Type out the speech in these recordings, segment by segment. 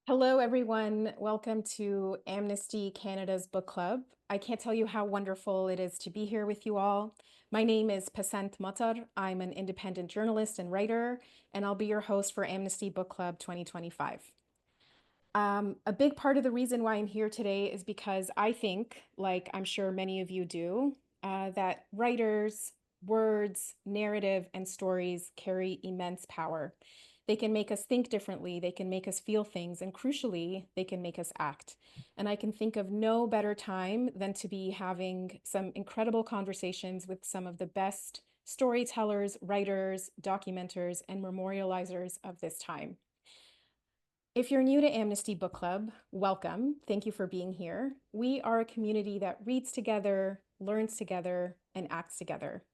Hello, everyone. Welcome to Amnesty Canada's book club. I can't tell you how wonderful it is to be here with you all. My name is Pacinthe Mattar. I'm an independent journalist and writer, and I'll be your host for Amnesty Book Club 2025. A big part of the reason why I'm here today is because I think, like I'm sure many of you do, that writers, words, narrative, and stories carry immense power. They can make us think differently, they can make us feel things, and crucially, they can make us act. And I can think of no better time than to be having some incredible conversations with some of the best storytellers, writers, documenters, and memorializers of this time. If you're new to Amnesty Book Club, welcome. Thank you for being here. We are a community that reads together, learns together, and acts together.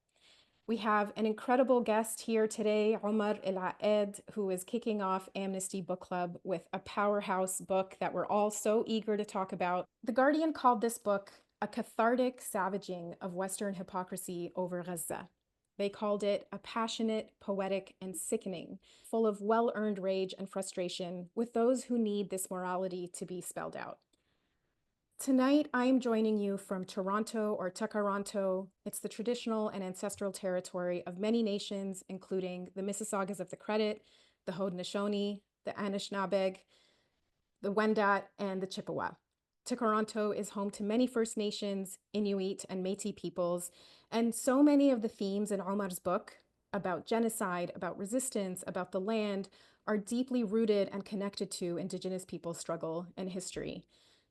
We have an incredible guest here today, Omar El Akkad, who is kicking off Amnesty Book Club with a powerhouse book that we're all so eager to talk about. The Guardian called this book a cathartic savaging of Western hypocrisy over Gaza. They called it a passionate, poetic, and sickening, full of well-earned rage and frustration with those who need this morality to be spelled out. Tonight, I'm joining you from Toronto or Takaranto. It's the traditional and ancestral territory of many nations, including the Mississaugas of the Credit, the Haudenosaunee, the Anishinaabeg, the Wendat, and the Chippewa. Takaranto is home to many First Nations, Inuit, and Métis peoples, and so many of the themes in Omar's book about genocide, about resistance, about the land are deeply rooted and connected to Indigenous people's struggle and history.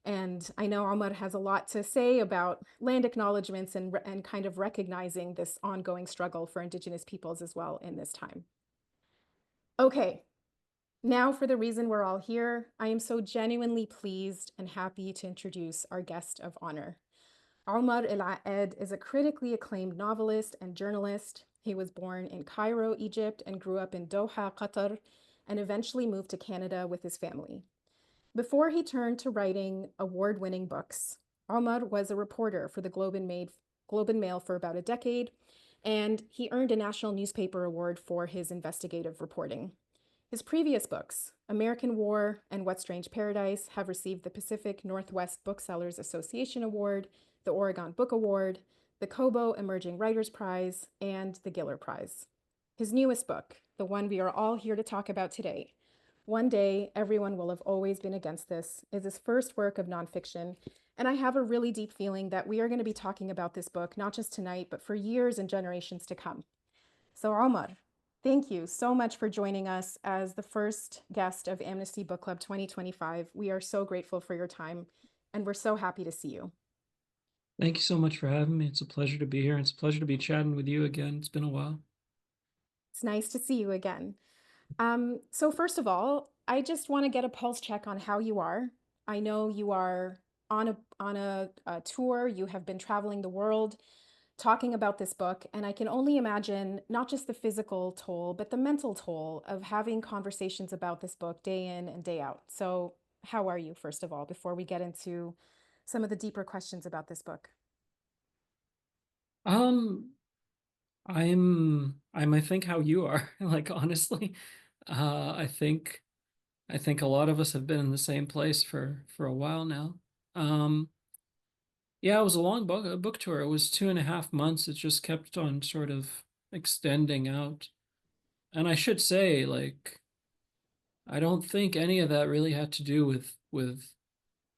And I know Omar has a lot to say about land acknowledgements and kind of recognizing this ongoing struggle for Indigenous peoples as well in this time. Okay, now for the reason we're all here, I am so genuinely pleased and happy to introduce our guest of honor. Omar El Akkad is a critically acclaimed novelist and journalist. He was born in Cairo, Egypt, and grew up in Doha, Qatar, and eventually moved to Canada with his family. Before he turned to writing award-winning books, Omar was a reporter for the Globe and Mail for about a decade, and he earned a national newspaper award for his investigative reporting. His previous books, American War and What Strange Paradise, have received the Pacific Northwest Booksellers Association Award, the Oregon Book Award, the Kobo Emerging Writers Prize, and the Giller Prize. His newest book, the one we are all here to talk about today, One Day Everyone Will Have Always Been Against This, is his first work of nonfiction, and I have a really deep feeling that we are going to be talking about this book not just tonight, but for years and generations to come. So Omar, thank you so much for joining us as the first guest of Amnesty Book Club 2025. We are so grateful for your time, and we're so happy to see you. Thank you so much for having me. It's a pleasure to be here. It's a pleasure to be chatting with you again. It's been a while. It's nice to see you again. So first of all, I just want to get a pulse check on how you are. I know you are on a tour. You have been traveling the world talking about this book, and I can only imagine not just the physical toll, but the mental toll of having conversations about this book day in and day out. So, how are you, first of all, before we get into some of the deeper questions about this book? Um, I think how you are. Like honestly, I think a lot of us have been in the same place for a while now. Um, yeah, it was a long book tour. It was 2.5 months. It just kept on sort of extending out. And I should say, like, I don't think any of that really had to do with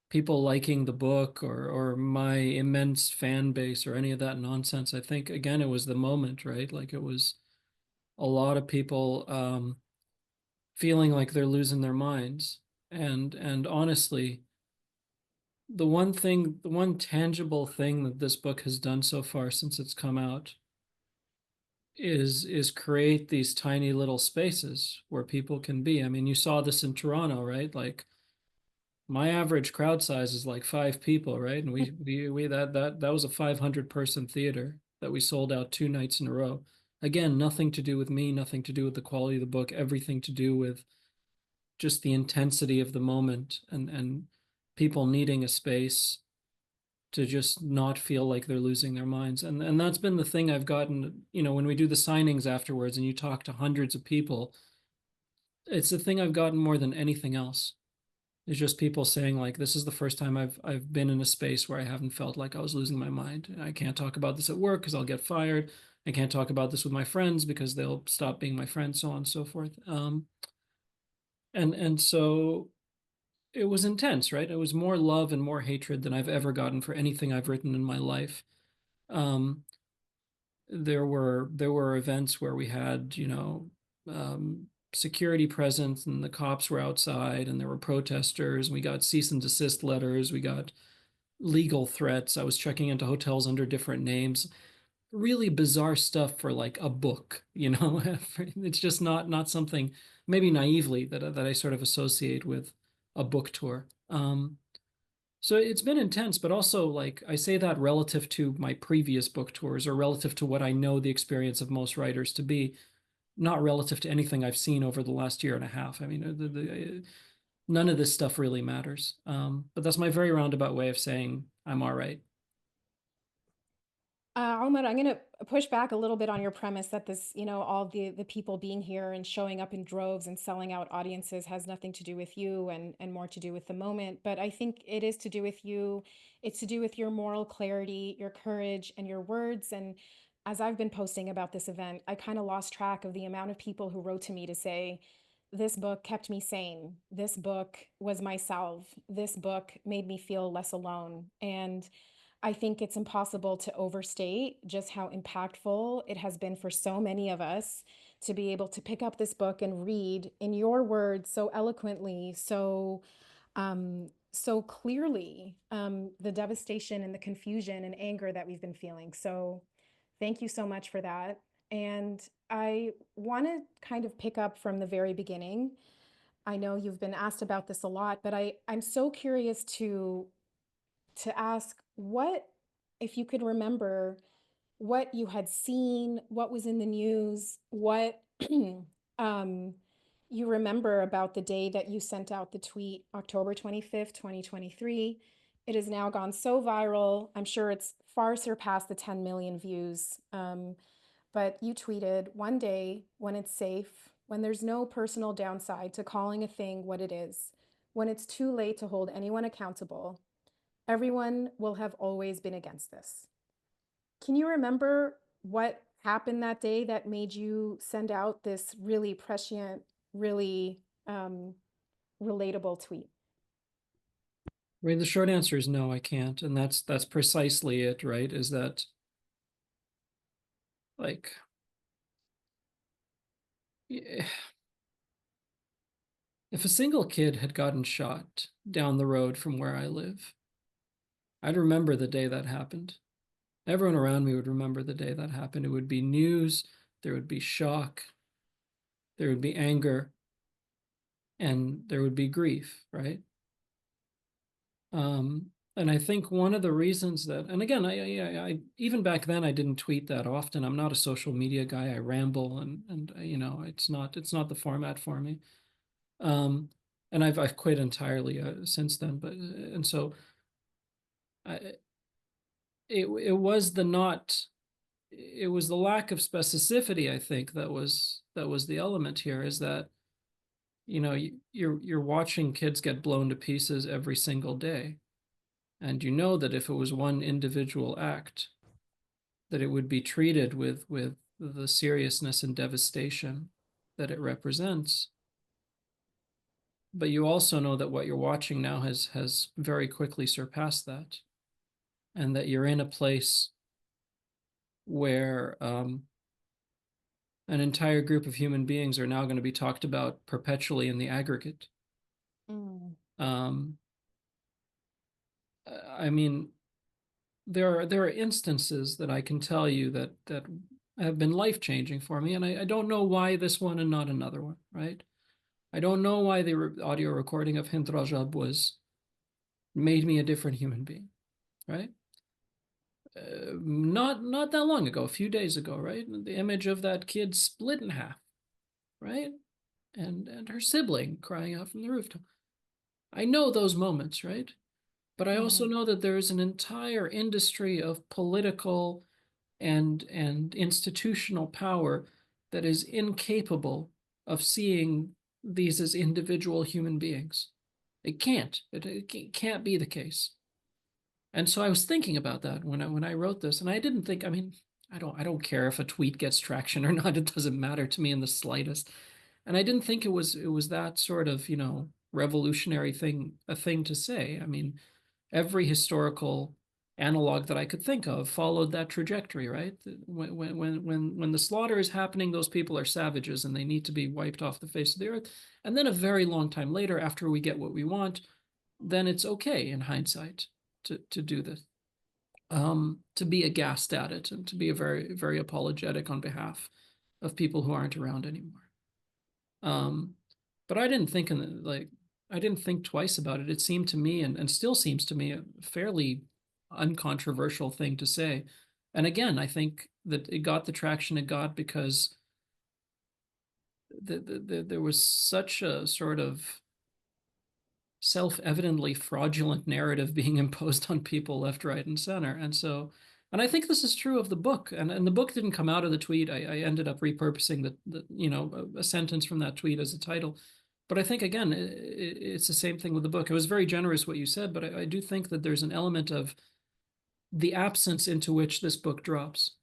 people liking the book or my immense fan base or any of that nonsense. I think again it was the moment, right? Like it was a lot of people feeling like they're losing their minds. And honestly, the one tangible thing that this book has done so far since it's come out is create these tiny little spaces where people can be. I mean, you saw this in Toronto, right? Like my average crowd size is like 5 people, right? And we that was a 500 person theater that we sold out 2 nights in a row. Again, nothing to do with me, nothing to do with the quality of the book, everything to do with just the intensity of the moment and people needing a space to just not feel like they're losing their minds. And that's been the thing I've gotten, when we do the signings afterwards and you talk to hundreds of people, it's the thing I've gotten more than anything else. It's just people saying like, this is the first time I've been in a space where I haven't felt like I was losing my mind. I can't talk about this at work because I'll get fired. I can't talk about this with my friends because they'll stop being my friends, so on and so forth. And so it was intense, right? It was more love and more hatred than I've ever gotten for anything I've written in my life. Um, there were events where we had, security presence and the cops were outside and there were protesters. We got cease and desist letters. We got legal threats. I was checking into hotels under different names. Really bizarre stuff for like a book, you know. It's just not something maybe naively that I sort of associate with a book tour. So it's been intense, but also like I say that relative to my previous book tours or relative to what I know the experience of most writers to be, not relative to anything I've seen over the last year and a half. I mean, none of this stuff really matters. But that's my very roundabout way of saying I'm all right. Omar, I'm going to push back a little bit on your premise that this, all the people being here and showing up in droves and selling out audiences has nothing to do with you and more to do with the moment. But I think it is to do with you. It's to do with your moral clarity, your courage, and your words. And as I've been posting about this event, I kind of lost track of the amount of people who wrote to me to say, this book kept me sane. This book was my salve. This book made me feel less alone. And I think it's impossible to overstate just how impactful it has been for so many of us to be able to pick up this book and read in your words so eloquently, so clearly, the devastation and the confusion and anger that we've been feeling. So thank you so much for that. And I want to kind of pick up from the very beginning. I know you've been asked about this a lot, but I'm so curious to ask what, if you could remember what you had seen, what was in the news, what um, you remember about the day that you sent out the tweet, October 25th, 2023. It has now gone so viral. I'm sure it's far surpassed the 10 million views. But you tweeted, one day when it's safe, when there's no personal downside to calling a thing what it is, when it's too late to hold anyone accountable, everyone will have always been against this. Can you remember what happened that day that made you send out this really prescient, really relatable tweet? I mean, the short answer is no, I can't, and that's precisely it, right? Is that like if a single kid had gotten shot down the road from where I live, I'd remember the day that happened. Everyone around me would remember the day that happened. It would be news, there would be shock, there would be anger, and there would be grief, right? And I think one of the reasons that, and again, I even back then I didn't tweet that often. I'm not a social media guy. I ramble, and it's not the format for me. Um, and I've quit entirely since then. But and so I, it was the not it was the lack of specificity, I think, that was the element here, is that you're watching kids get blown to pieces every single day, and you know that if it was one individual act, that it would be treated with the seriousness and devastation that it represents. But you also know that what you're watching now has very quickly surpassed that, and that you're in a place where an entire group of human beings are now going to be talked about perpetually in the aggregate. Mm. Um, I mean, there are instances that I can tell you that have been life changing for me, and I don't know why this one and not another one, right? I don't know why the audio recording of Hind Rajab was made me a different human being, right? Not that long ago, a few days ago, right? The image of that kid split in half, right? And her sibling crying out from the rooftop. I know those moments, right? But I also Mhm. know that there is an entire industry of political and institutional power that is incapable of seeing these as individual human beings. It can't. It can't be the case. And so I was thinking about that when I wrote this, and I didn't think, I mean, I don't care if a tweet gets traction or not. It doesn't matter to me in the slightest. And I didn't think it was that sort of, revolutionary thing, a thing to say. I mean, every historical analog that I could think of followed that trajectory, right? When the slaughter is happening, those people are savages and they need to be wiped off the face of the earth. And then a very long time later, after we get what we want, then it's okay in hindsight to do this, to be aghast at it and to be a very, very apologetic on behalf of people who aren't around anymore. Um, but I didn't think I didn't think twice about it. It seemed to me, and still seems to me, a fairly uncontroversial thing to say. And again, I think that it got the traction it got because there was such a sort of self-evidently fraudulent narrative being imposed on people left, right, and center. And I think this is true of the book. And the book didn't come out of the tweet. I ended up repurposing a sentence from that tweet as a title. But I think again, it's the same thing with the book. It was very generous what you said, but I do think that there's an element of the absence into which this book drops.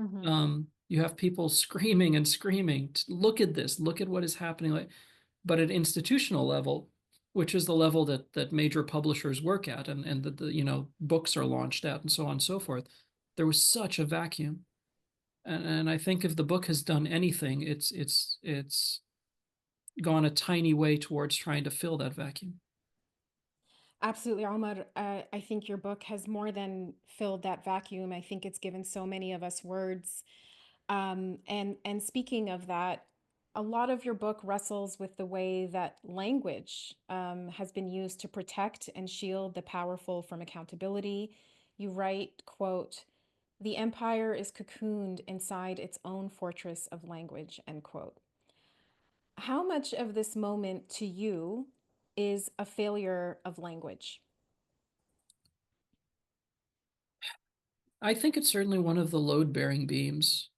Hmm. You have people screaming and screaming, look at this, look at what is happening. But at institutional level, which is the level that major publishers work at and that the books are launched at and so on and so forth, there was such a vacuum. And I think if the book has done anything, it's gone a tiny way towards trying to fill that vacuum. Absolutely, Omar. I think your book has more than filled that vacuum. I think it's given so many of us words. And speaking of that, a lot of your book wrestles with the way that language has been used to protect and shield the powerful from accountability. You write, quote, "The empire is cocooned inside its own fortress of language," end quote. How much of this moment to you is a failure of language? I think it's certainly one of the load-bearing beams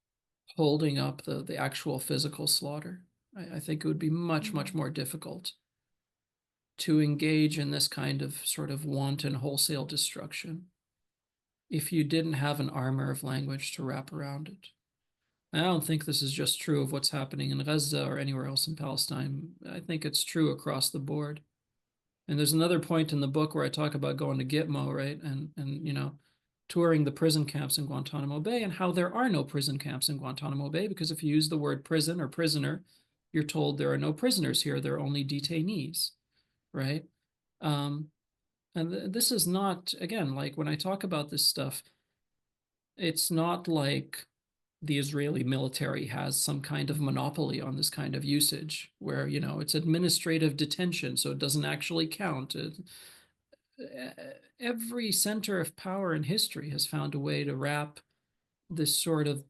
holding up the actual physical slaughter. I think it would be much, much Mhm. more difficult to engage in this kind of sort of wanton wholesale destruction if you didn't have an armor of language to wrap around it. I don't think this is just true of what's happening in Gaza or anywhere else in Palestine. I think it's true across the board. And there's another point in the book where I talk about going to Gitmo, right? And touring the prison camps in Guantanamo Bay and how there are no prison camps in Guantanamo Bay because if you use the word prison or prisoner, you're told there are no prisoners here, there are only detainees, right? Um, and this is not, again, like when I talk about this stuff, it's not like the Israeli military has some kind of monopoly on this kind of usage where, it's administrative detention, so it doesn't actually count. Every center of power in history has found a way to wrap this sort of,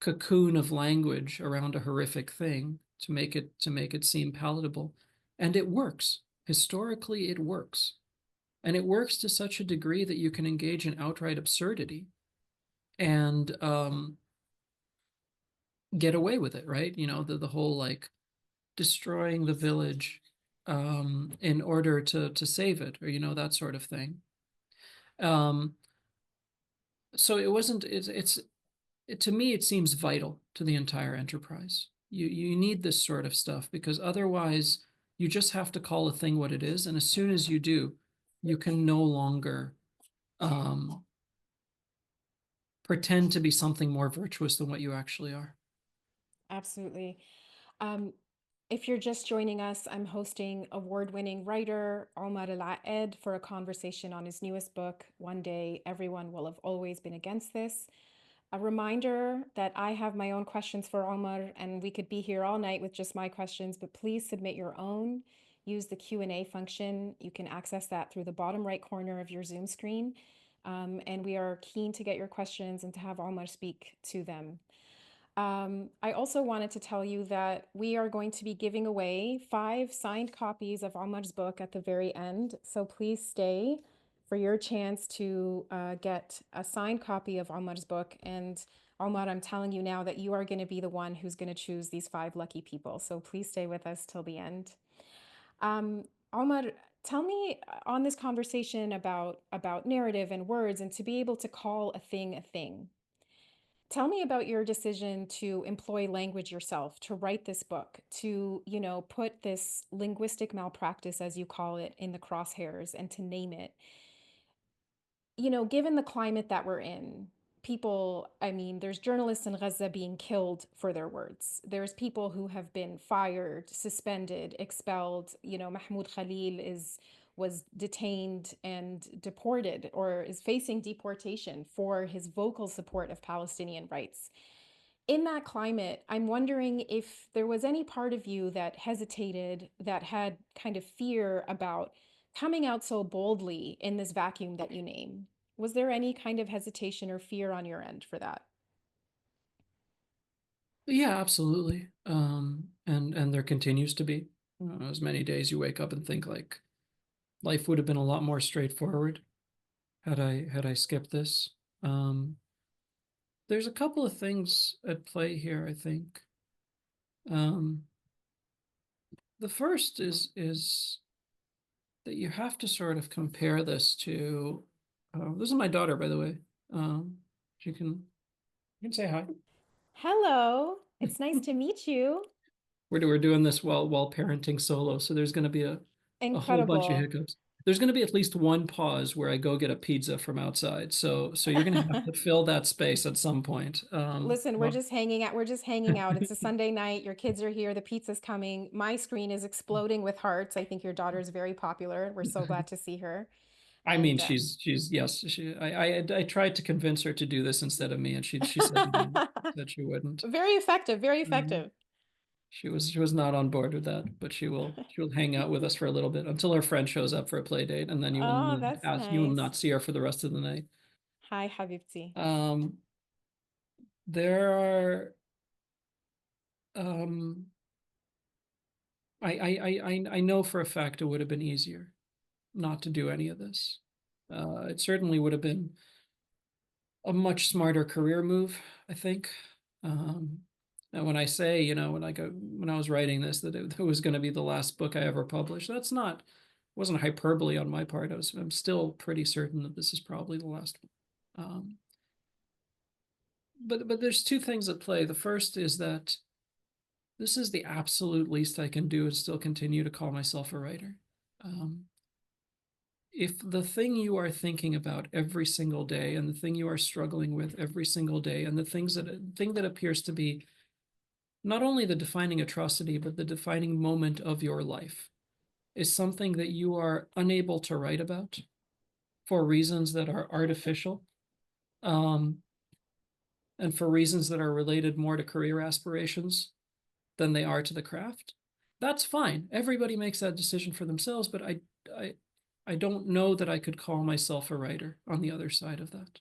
cocoon of language around a horrific thing to make it seem palatable. And it works. Historically, it works. And it works to such a degree that you can engage in outright absurdity and get away with it, right? The whole like destroying the village in order to save it, or that sort of thing. Um, so it wasn't. To me, it seems vital to the entire enterprise. You need this sort of stuff because otherwise, you just have to call a thing what it is, and as soon as you do, you can no longer um, pretend to be something more virtuous than what you actually are. Absolutely. Um, if you're just joining us, I'm hosting award-winning writer Omar El Akkad for a conversation on his newest book, One Day Everyone Will Have Always Been Against This. A reminder that I have my own questions for Omar, and we could be here all night with just my questions, but please submit your own. Use the Q&A function. You can access that through the bottom right corner of your Zoom screen. And we are keen to get your questions and to have Omar speak to them. I also wanted to tell you that we are going to be giving away 5 signed copies of Omar's book at the very end. So please stay for your chance to get a signed copy of Omar's book. And Omar, I'm telling you now that you are going to be the one who's going to choose these 5 lucky people. So please stay with us till the end. Omar, tell me on this conversation about narrative and words and to be able to call a thing a thing. Tell me about your decision to employ language yourself, to write this book, to, put this linguistic malpractice, as you call it, in the crosshairs and to name it. Given the climate that we're in, people, I mean, there's journalists in Gaza being killed for their words. There's people who have been fired, suspended, expelled. Mahmoud Khalil was detained and deported or is facing deportation for his vocal support of Palestinian rights. In that climate, I'm wondering if there was any part of you that hesitated, that had kind of fear about coming out so boldly in this vacuum that you name. Was there any kind of hesitation or fear on your end for that? Yeah, absolutely. And there continues to be as many days you wake up and think like life would have been a lot more straightforward had I skipped this. Um, there's a couple of things at play here, I think. Um, the first is that you have to sort of compare this to this is my daughter, by the way. She can you can say hi. Hello, it's nice to meet you. We're doing this while parenting solo, so there's going to be a whole bunch of Incredible. hiccups. There's going to be at least one pause where I go get a pizza from outside. So you're going to have to fill that space at some point. Listen, we're Well, just hanging out. We're just hanging out. It's a Sunday night. Your kids are here. The pizza's coming. My screen is exploding with hearts. I think your daughter is very popular. We're so glad to see her. I mean, And she's yes. I tried to convince her to do this instead of me, and she said no, said she wouldn't. very effective, very Um, effective. she was not on board with that, but she will hang out with us for a little bit until her friend shows up for a play date, and then Oh, that's you will nice. not see her for the rest of the night. Hi, Habibti. Um, there are um, I know for a fact it would have been easier not to do any of this. It certainly would have been a much smarter career move, I think. Um, and when I say, when I was writing this, that it was going to be the last book I ever published, that's not, wasn't hyperbole on my part. I'm still pretty certain that this is probably the last one. But there's two things at play. The first is that this is the absolute least I can do and still continue to call myself a writer. Um, if the thing you are thinking about every single day and the thing you are struggling with every single day and the thing that appears to be not only the defining atrocity but the defining moment of your life is something that you are unable to write about for reasons that are artificial, um, and for reasons that are related more to career aspirations than they are to the craft, that's fine. Everybody makes that decision for themselves, but I I don't know that I could call myself a writer on the other side of that.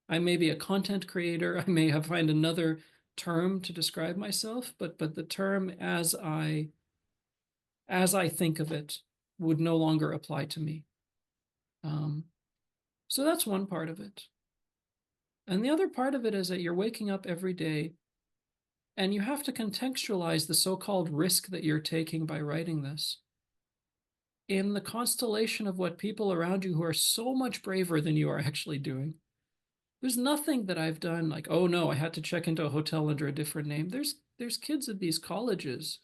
I may be a content creator. I may have find another term to describe myself, but the term as I think of it would no longer apply to me. Um, so that's one part of it. And the other part of it is that you're waking up every day and you have to contextualize the so-called risk that you're taking by writing this in the constellation of what people around you who are so much braver than you are actually doing. There's nothing that I've done like, oh no, I had to check into a hotel under a different name. There's kids at these colleges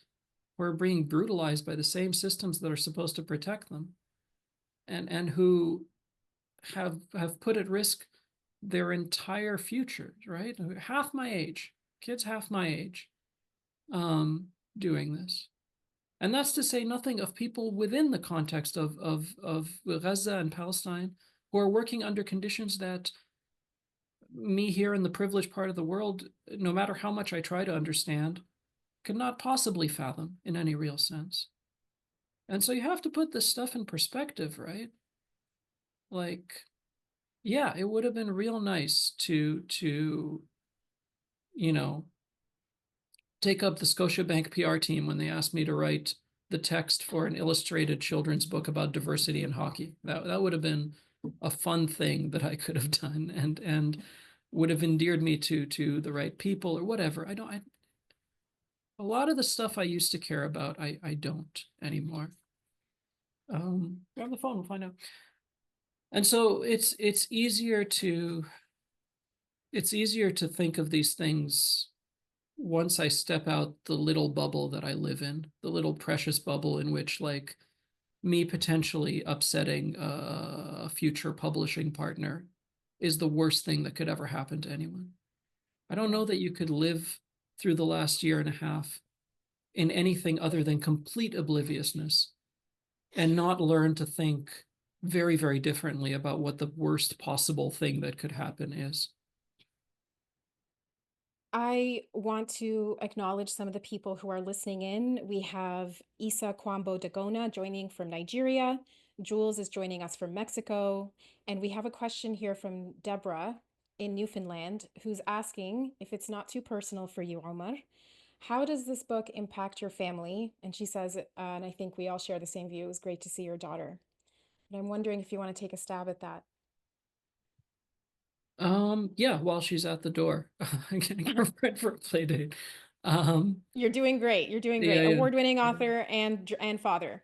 who are being brutalized by the same systems that are supposed to protect them and who have put at risk their entire future, right? Half my age, kids half my age, doing this. And that's to say nothing of people within the context of Gaza and Palestine who are working under conditions that me here in the privileged part of the world, no matter how much I try to understand, could not possibly fathom in any real sense. And so you have to put this stuff in perspective, right? Like, yeah, it would have been real nice to you know take up the Scotiabank PR team when they asked me to write the text for an illustrated children's book about diversity in hockey. That would have been a fun thing that I could have done and would have endeared me to the right people or whatever. A lot of the stuff I used to care about, I don't anymore. Grab the phone, we'll find out. And so it's easier to think of these things once I step out the little bubble that I live in, the little precious bubble in which like me potentially upsetting a future publishing partner is the worst thing that could ever happen to anyone. I don't Yeah. know that you could live through the last year and a half in anything other than complete obliviousness and not learn to think very, very differently about what the worst possible thing that could happen is. I want to acknowledge some of the people who are listening in. We have Isa Kwambo Dagona joining from Nigeria. Jules is joining us from Mexico. And we have a question here from Deborah in Newfoundland, who's asking, if it's not too personal for you, Omar, how does this book impact your family? And she says, and I think we all share the same view, it was great to see your daughter. And I'm wondering if you want to take a stab at that. Yeah, while she's at the door, getting her ready for a play date. Um, You're doing great. You're doing great. yeah, yeah. Award-winning author and father.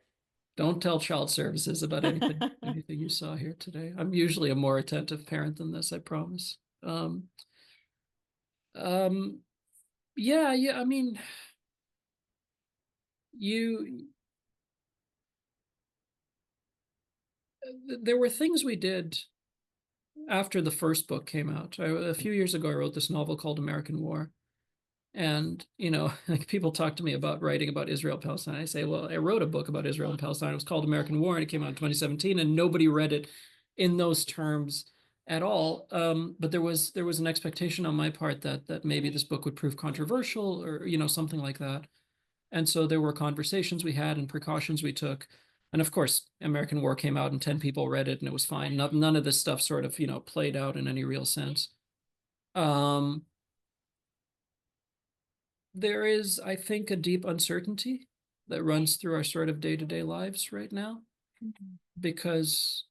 Don't tell child services about anything you saw here today. I'm usually a more attentive parent than this, I promise. Um, yeah, yeah. I mean, you there were things we did after the first book came out. A few years ago, I wrote this novel called American War. And, like people talk to me about writing about Israel Palestine. I say, well, I wrote a book about Israel and Palestine. It was called American War, and it came out in 2017, and nobody read it in those terms at all. But there was an expectation on my part that maybe this book would prove controversial or something like that. And so there were conversations we had and precautions we took. And of course, American War came out and 10 people read it and it was fine. None of this stuff sort of, played out in any real sense. Um, there is, I think, a deep uncertainty that runs through our sort of day-to-day lives right now because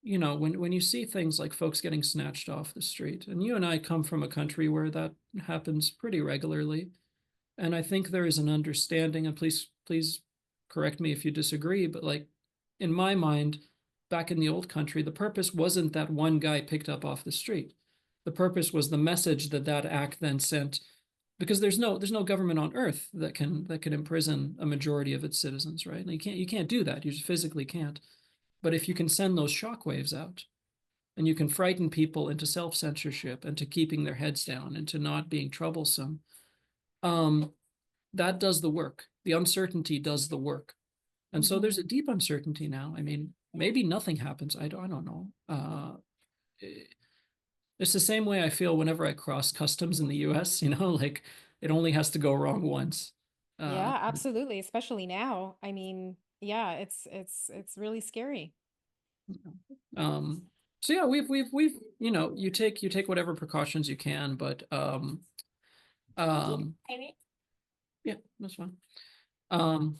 when you see things like folks getting snatched off the street, and you and I come from a country where that happens pretty regularly, and I think there is an understanding, and please correct me if you disagree, but like in my mind, back in the old country, the purpose wasn't that one guy picked up off the street. The purpose was the message that that act then sent, because there's no government on earth that can imprison a majority of its citizens, right? And you can't do that. You just physically can't. But if you can send those shockwaves out and you can frighten people into self-censorship and to keeping their heads down and to not being troublesome, um, that does the work. The uncertainty does the work. And so there's a Mhm. deep uncertainty now. I mean, maybe nothing happens. I don't know. It's the same way I feel whenever I cross customs in the US, like it only has to go wrong once. Uh, Yeah, absolutely. Especially now. I mean, yeah, it's really scary. um, so yeah, we've you take whatever precautions you can, but um, yeah, that's fine. Um,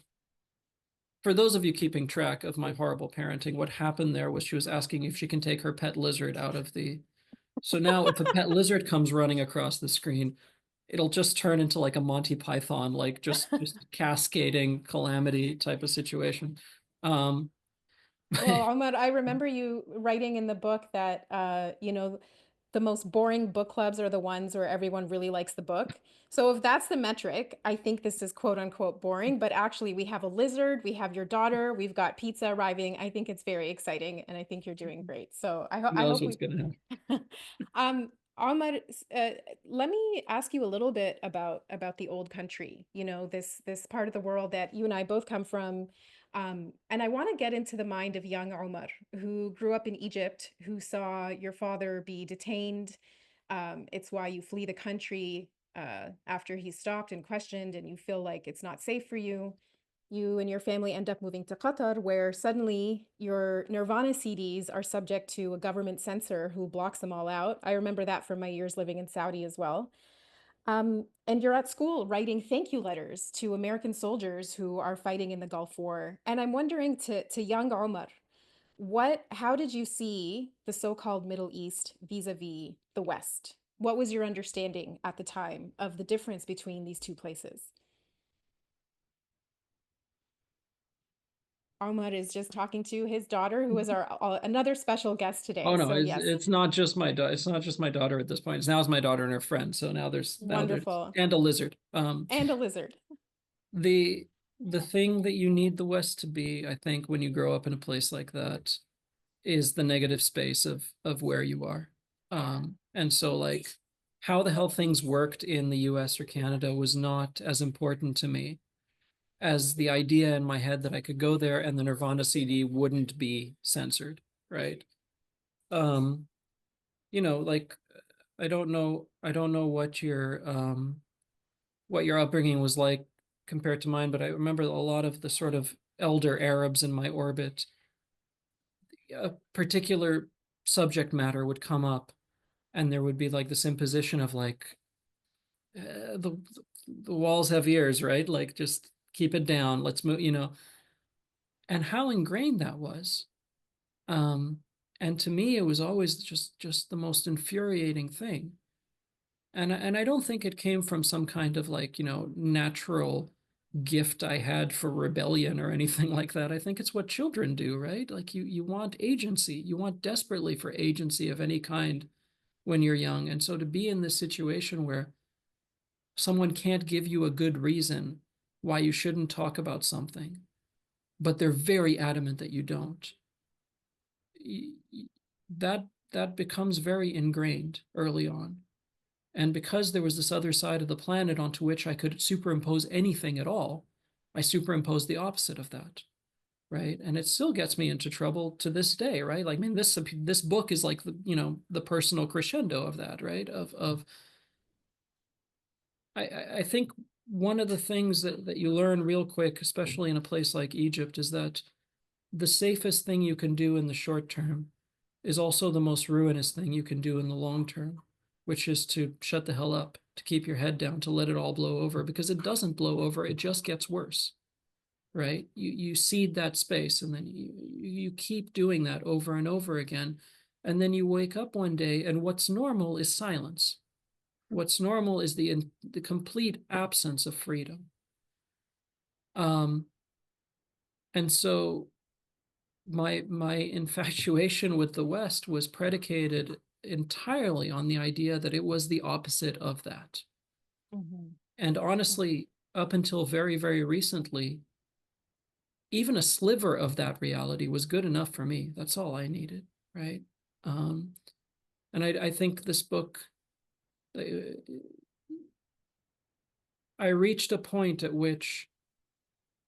for those of you keeping track of my horrible parenting, what happened there was she was asking if she can take her pet lizard out of the. So now if a pet lizard comes running across the screen, it'll just turn into like a Monty Python, like just cascading calamity type of situation. Um, Well, Ahmad, I remember you writing in the book that the most boring book clubs are the ones where everyone really likes the book. So if that's the metric, I think this is quote unquote boring, but actually we have a lizard, we have your daughter, we've got pizza arriving. I think it's very exciting and I think you're doing great. So who I knows hope what's we gonna happen? Um, Ahmad, let me ask you a little bit about the old country, this part of the world that you and I both come from. And I want to get into the mind of young Omar, who grew up in Egypt, who saw your father be detained. It's why you flee the country after he's stopped and questioned, and you feel like it's not safe for you. You and your family end up moving to Qatar, where suddenly your Nirvana CDs are subject to a government censor who blocks them all out. I remember that from my years living in Saudi as well. And you're at school writing thank you letters to American soldiers who are fighting in the Gulf War. And I'm wondering to young Omar, how did you see the so-called Middle East vis-a-vis the West? What was your understanding at the time of the difference between these two places? Omar is just talking to his daughter, who is our another special guest Oh today. no, So it's yes, it's not just my daughter. It's not just my daughter at this point. It's now it's my daughter and her friend. So now there's wonderful. and a lizard. And a lizard. The the thing that you need the West to be, I think, when you grow up in a place like that, is the negative space of where you are. And so like how the hell things worked in the US or Canada was not as important to me as the idea in my head that I could go there and the Nirvana CD wouldn't be censored, right? Um, like I don't know what your upbringing was like compared to mine, but I remember a lot of the sort of elder Arabs in my orbit, a particular subject matter would come up and there would be like this imposition of like the walls have ears, right? Like just keep it down, let's move. And how ingrained that was. um and to me it was always just the most infuriating thing. And I don't think it came from some kind of like natural gift I had for rebellion or anything like that. I think it's what children do, right? Like you want agency, you want desperately for agency of any kind when you're young. And so to be in this situation where someone can't give you a good reason why you shouldn't talk about something, but they're very adamant that you don't, that becomes very ingrained early on. And because there was this other side of the planet onto which I could superimpose anything at all, I superimposed the opposite of that, right? And it still gets me into trouble to this day, right? Like, I mean, this book is like the personal crescendo of that, right? Of I think one of the things that you learn real quick, especially in a place like Egypt, is that the safest thing you can do in the short term is also the most ruinous thing you can do in the long term, which is to shut the hell up, to keep your head down, to let it all blow over, because it doesn't blow over, it just gets worse, right? You seed that space and then you keep doing that over and over again. And then you wake up one day and what's normal is silence. What's normal is the complete absence of freedom. Um, and so my infatuation with the West was predicated entirely on the idea that it was the opposite of that. Mhm. And honestly, up until very, very recently, even a sliver of that reality was good enough for me. That's all I needed, right? Um, and I think this book, uh, I reached a point at which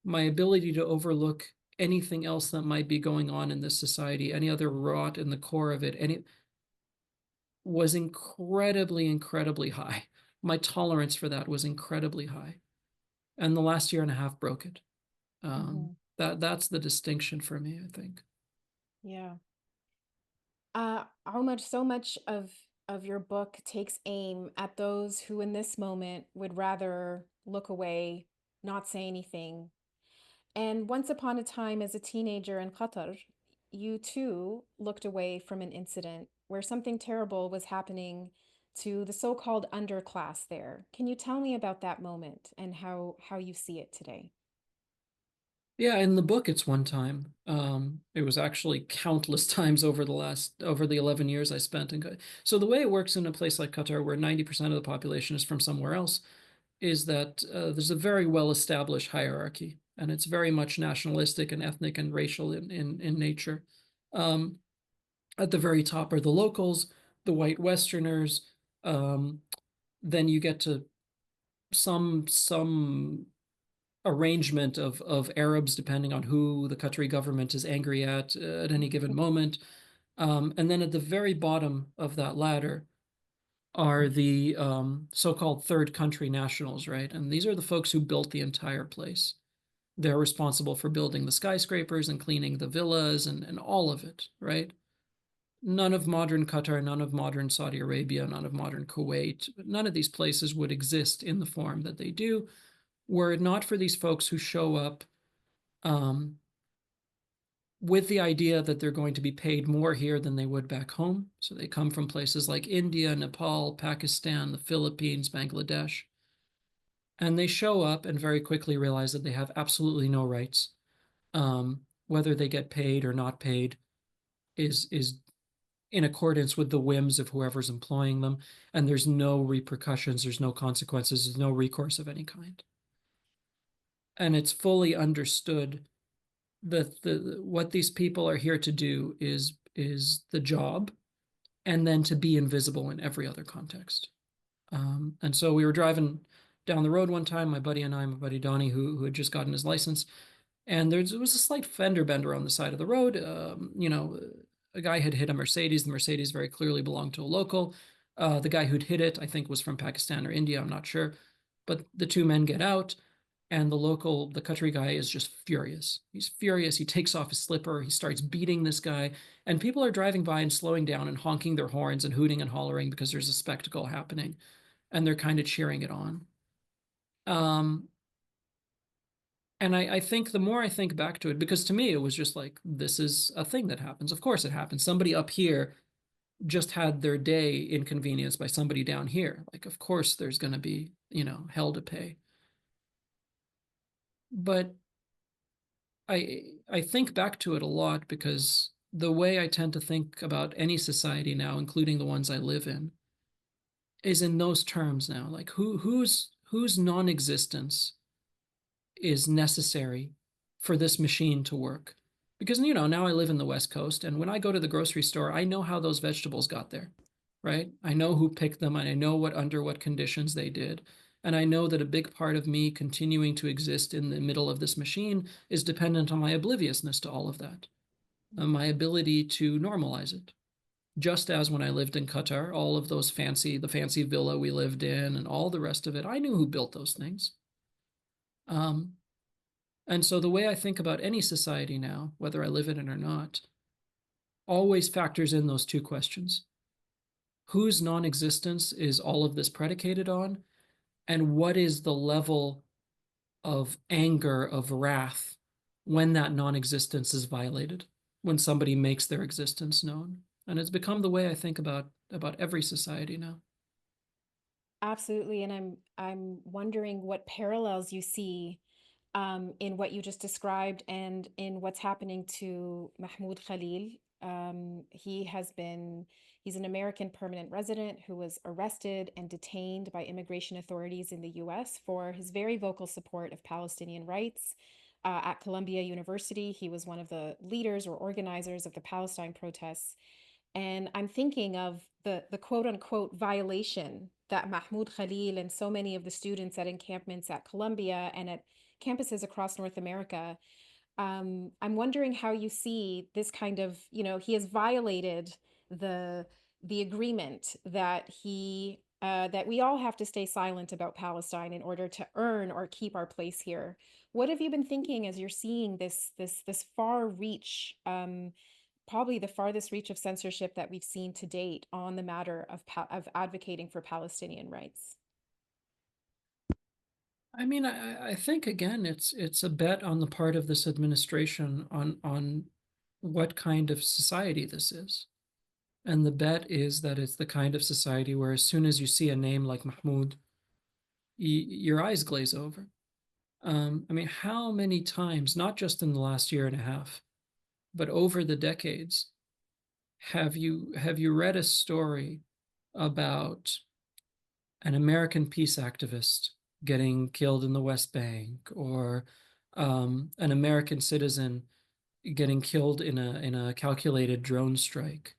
my ability to overlook anything else that might be going on in this society, any other rot in the core of it, any was incredibly, incredibly high. My tolerance for that was incredibly high. And the last year and a half broke it. Mhm. That's the distinction for me, I think. Yeah. How much so much of your book takes aim at those who in this moment would rather look away, not say anything. And once upon a time as a teenager in Qatar, you too looked away from an incident where something terrible was happening to the so-called underclass there. Can you tell me about that moment and how you see it today? Yeah, in the book, it's one time. It was actually countless times over the 11 years I spent in. So the way it works in a place like Qatar, where 90% of the population is from somewhere else, is that there's a very well-established hierarchy, and it's very much nationalistic and ethnic and racial in nature. Um, at the very top are the locals, the white Westerners. Um, then you get to some arrangement of Arabs, depending on who the Qatari government is angry at any given moment. And then at the very bottom of that ladder are the so-called third country nationals, right? And these are the folks who built the entire place. They're responsible for building the skyscrapers and cleaning the villas and all of it, right? None of modern Qatar, none of modern Saudi Arabia, none of modern Kuwait, none of these places would exist in the form that they do were it not for these folks who show up um, with the idea that they're going to be paid more here than they would back home. So they come from places like India, Nepal, Pakistan, the Philippines, Bangladesh, and they show up and very quickly realize that they have absolutely no rights. Um, whether they get paid or not paid is in accordance with the whims of whoever's employing them, and there's no repercussions, there's no consequences, there's no recourse of any kind. And it's fully understood that what these people are here to do is the job, and then to be invisible in every other context. And so we were driving down the road one time, my buddy and I, my buddy Donnie, who had just gotten his license, and there was a slight fender bender on the side of the road. A guy had hit a Mercedes. The Mercedes very clearly belonged to a local. The guy who'd hit it, I think, was from Pakistan or India. I'm not sure. But the two men get out, and the country guy is just furious. He's furious. He takes off his slipper. He starts beating this guy. And people are driving by and slowing down and honking their horns and hooting and hollering because there's a spectacle happening. And they're kind of cheering it on. Um, and I think the more I think back to it, because to me it was just like, this is a thing that happens. Of course it happens. Somebody up here just had their day inconvenienced by somebody down here. Like, of course there's going to be, hell to pay. But I think back to it a lot because the way I tend to think about any society now, including the ones I live in, is in those terms now. Like whose non-existence is necessary for this machine to work. Because, now I live in the West Coast, and when I go to the grocery store, I know how those vegetables got there, right? I know who picked them, and I know under what conditions they did. And I know that a big part of me continuing to exist in the middle of this machine is dependent on my obliviousness to all of that, and my ability to normalize it. Just as when I lived in Qatar, all of the fancy villa we lived in and all the rest of it, I knew who built those things. Um, and so the way I think about any society now, whether I live in it or not, always factors in those two questions. Whose non-existence is all of this predicated on? And what is the level of anger, of wrath, when that non-existence is violated, when somebody makes their existence known? And it's become the way I think about every society now. Absolutely, and I'm wondering what parallels you see in what you just described and in what's happening to Mahmoud Khalil. He's an American permanent resident who was arrested and detained by immigration authorities in the US for his very vocal support of Palestinian rights. At Columbia University, he was one of the leaders or organizers of the Palestine protests. And I'm thinking of the quote unquote violation that Mahmoud Khalil and so many of the students at encampments at Columbia and at campuses across North America. I'm wondering how you see this kind of, he has violated the the agreement that we all have to stay silent about Palestine in order to earn or keep our place here. What have you been thinking as you're seeing this far reach, probably the farthest reach of censorship that we've seen to date on the matter of advocating for Palestinian rights? I mean, I think again, it's a bet on the part of this administration on what kind of society this is. And the bet is that it's the kind of society where as soon as you see a name like Mahmoud, your eyes glaze over. I mean, how many times, not just in the last year and a half, but over the decades, have you read a story about an American peace activist getting killed in the West Bank, or an American citizen getting killed in a calculated drone strike?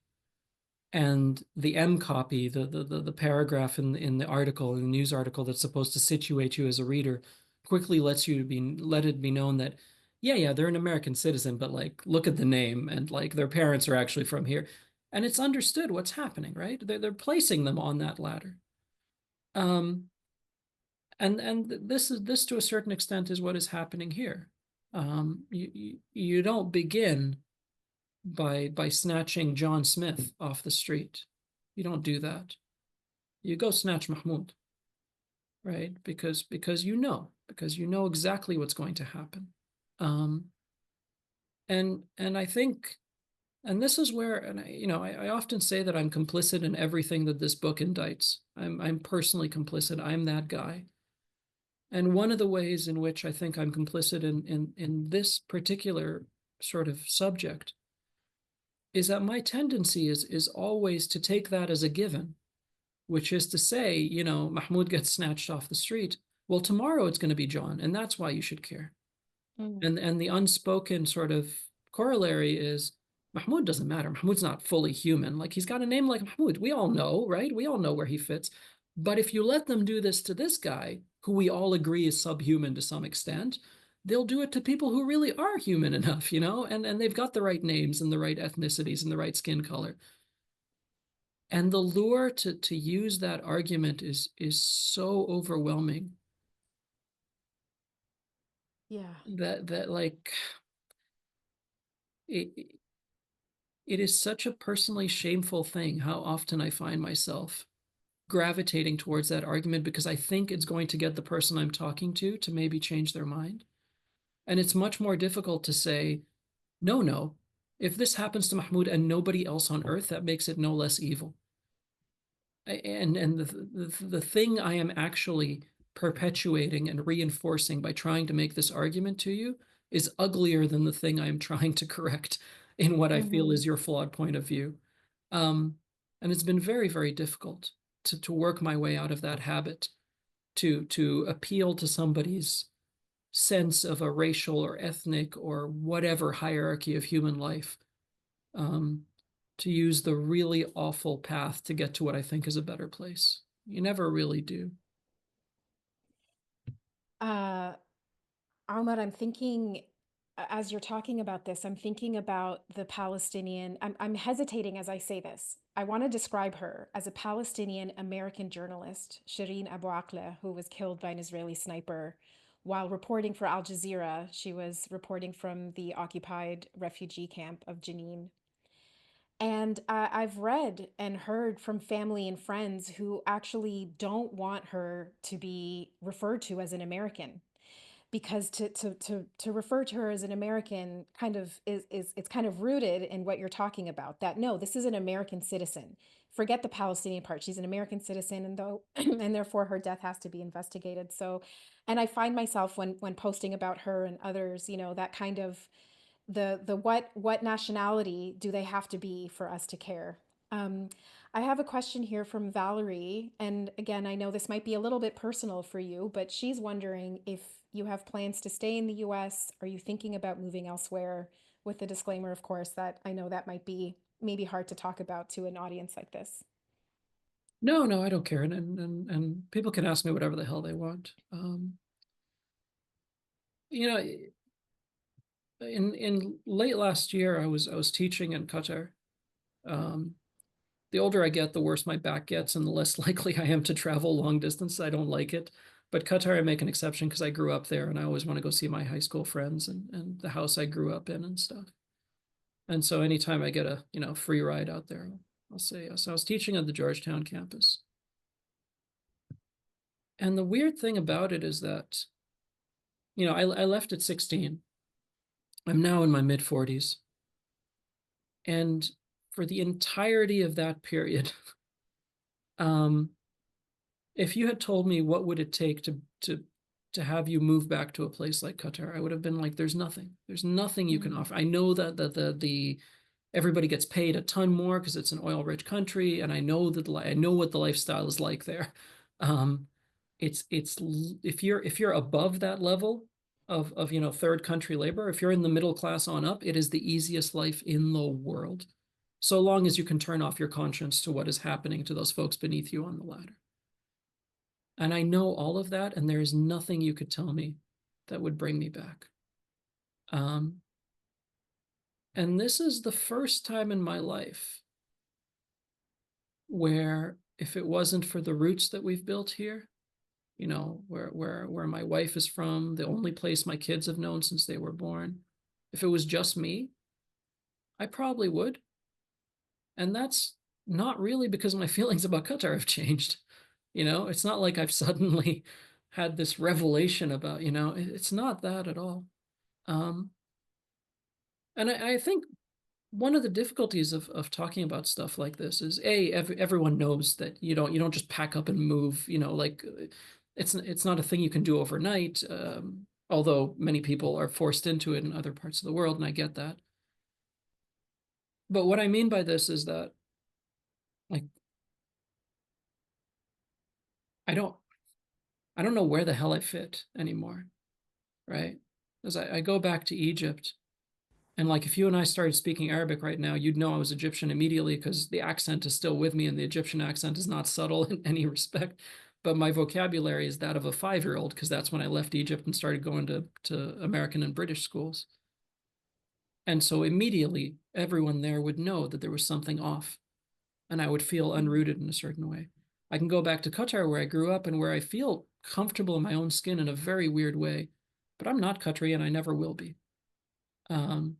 And the M copy, the paragraph in the article, in the news article that's supposed to situate you as a reader, quickly let it be known that, yeah, they're an American citizen, but like, look at the name, and like their parents are actually from here. And it's understood what's happening, right? They're placing them on that ladder. Um, and this to a certain extent is what is happening here. You don't begin by snatching John Smith off the street. You don't do that. You go snatch Mahmoud, right? Because you know exactly what's going to happen. Um, and I think, and this is where, and I often say that I'm complicit in everything that this book indicts. I'm personally complicit. I'm that guy. And one of the ways in which I think I'm complicit in this particular sort of subject is that my tendency is always to take that as a given, which is to say, Mahmoud gets snatched off the street. Well, tomorrow it's going to be John, and that's why you should care. Mm. And the unspoken sort of corollary is Mahmoud doesn't matter. Mahmoud's not fully human. Like he's got a name like Mahmoud. We all know, right? We all know where he fits. But if you let them do this to this guy, who we all agree is subhuman to some extent, they'll do it to people who really are human enough, and they've got the right names and the right ethnicities and the right skin color. And the lure to use that argument is so overwhelming Yeah. that like it it is such a personally shameful thing how often I find myself gravitating towards that argument because I think it's going to get the person I'm talking to maybe change their mind. And it's much more difficult to say, no, no, if this happens to Mahmoud and nobody else on earth, that makes it no less evil. And the thing I am actually perpetuating and reinforcing by trying to make this argument to you is uglier than the thing I am trying to correct in what I feel Hmm. is your flawed point of view. Um, and it's been very, very difficult to work my way out of that habit, to appeal to somebody's sense of a racial or ethnic or whatever hierarchy of human life, um, to use the really awful path to get to what I think is a better place. You never really do. Uh, Ahmad, I'm thinking, as you're talking about this, I'm thinking about the Palestinian. I'm hesitating as I say this. I want to describe her as a Palestinian American journalist, Shireen Abu Akleh, who was killed by an Israeli sniper while reporting for Al Jazeera. She was reporting from the occupied refugee camp of Jenin. And I've read and heard from family and friends who actually don't want her to be referred to as an American because to refer to her as an American kind of is it's kind of rooted in what you're talking about, that no, this is an American citizen. Forget the Palestinian part. She's an American citizen, and though and therefore her death has to be investigated. So, and I find myself when posting about her and others, that kind of the what nationality do they have to be for us to care? Um, I have a question here from Valerie, and again, I know this might be a little bit personal for you, but she's wondering if you have plans to stay in the US. Are you thinking about moving elsewhere? With the disclaimer, of course, that I know that might be maybe hard to talk about to an audience like this. No, no, I don't care, and people can ask me whatever the hell they want. You know, in late last year, I was teaching in Qatar. Um, the older I get, the worse my back gets, and the less likely I am to travel long distance. I don't like it. But Qatar, I make an exception because I grew up there, and I always want to go see my high school friends and the house I grew up in and stuff. And so anytime I get a free ride out there, I'll say yes. I was teaching at the Georgetown campus, and the weird thing about it is that I left at 16. I'm now in my mid 40s, and for the entirety of that period, um, if you had told me what would it take to have you move back to a place like Qatar, I would have been like, there's nothing. There's nothing you can Mm. offer. I know that the everybody gets paid a ton more because it's an oil-rich country, and I know I know what the lifestyle is like there. Um, it's if you're above that level of third country labor, if you're in the middle class on up, it is the easiest life in the world, so long as you can turn off your conscience to what is happening to those folks beneath you on the ladder. And I know all of that, and there is nothing you could tell me that would bring me back. Um, and this is the first time in my life where if it wasn't for the roots that we've built here, where my wife is from, the only place my kids have known since they were born, if it was just me, I probably would. And that's not really because my feelings about Qatar have changed. It's not like I've suddenly had this revelation about, it's not that at all. Um, and I think one of the difficulties of talking about stuff like this is everyone knows that you don't just pack up and move, like it's not a thing you can do overnight. although many people are forced into it in other parts of the world, and I get that. But what I mean by this is that, like, I don't I don't know where the hell I fit anymore, right? As I go back to Egypt, and like if you and I started speaking Arabic right now, you'd know I was Egyptian immediately because the accent is still with me, and the Egyptian accent is not subtle in any respect. But my vocabulary is that of a 5-year-old because that's when I left Egypt and started going to American and British schools. And so immediately everyone there would know that there was something off, and I would feel Mm. unrooted in a certain way. I can go back to Qatar where I grew up and where I feel comfortable in my own skin in a very weird way, but I'm not Qatari and I never will be. Um,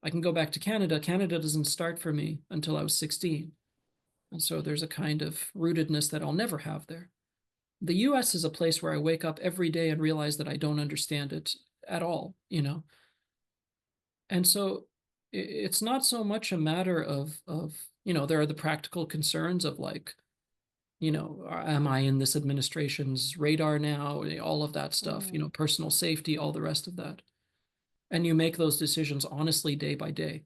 I can go back to Canada. Canada doesn't start for me until I was 16. And so there's a kind of rootedness that I'll never have there. The US is a place where I wake up every day and realize that I don't understand it at all, you know? And so it's not so much a matter of, there are the practical concerns of like, am I in this administration's radar now? All of that stuff, Mm. personal safety, all the rest of that. And you make those decisions honestly day by day.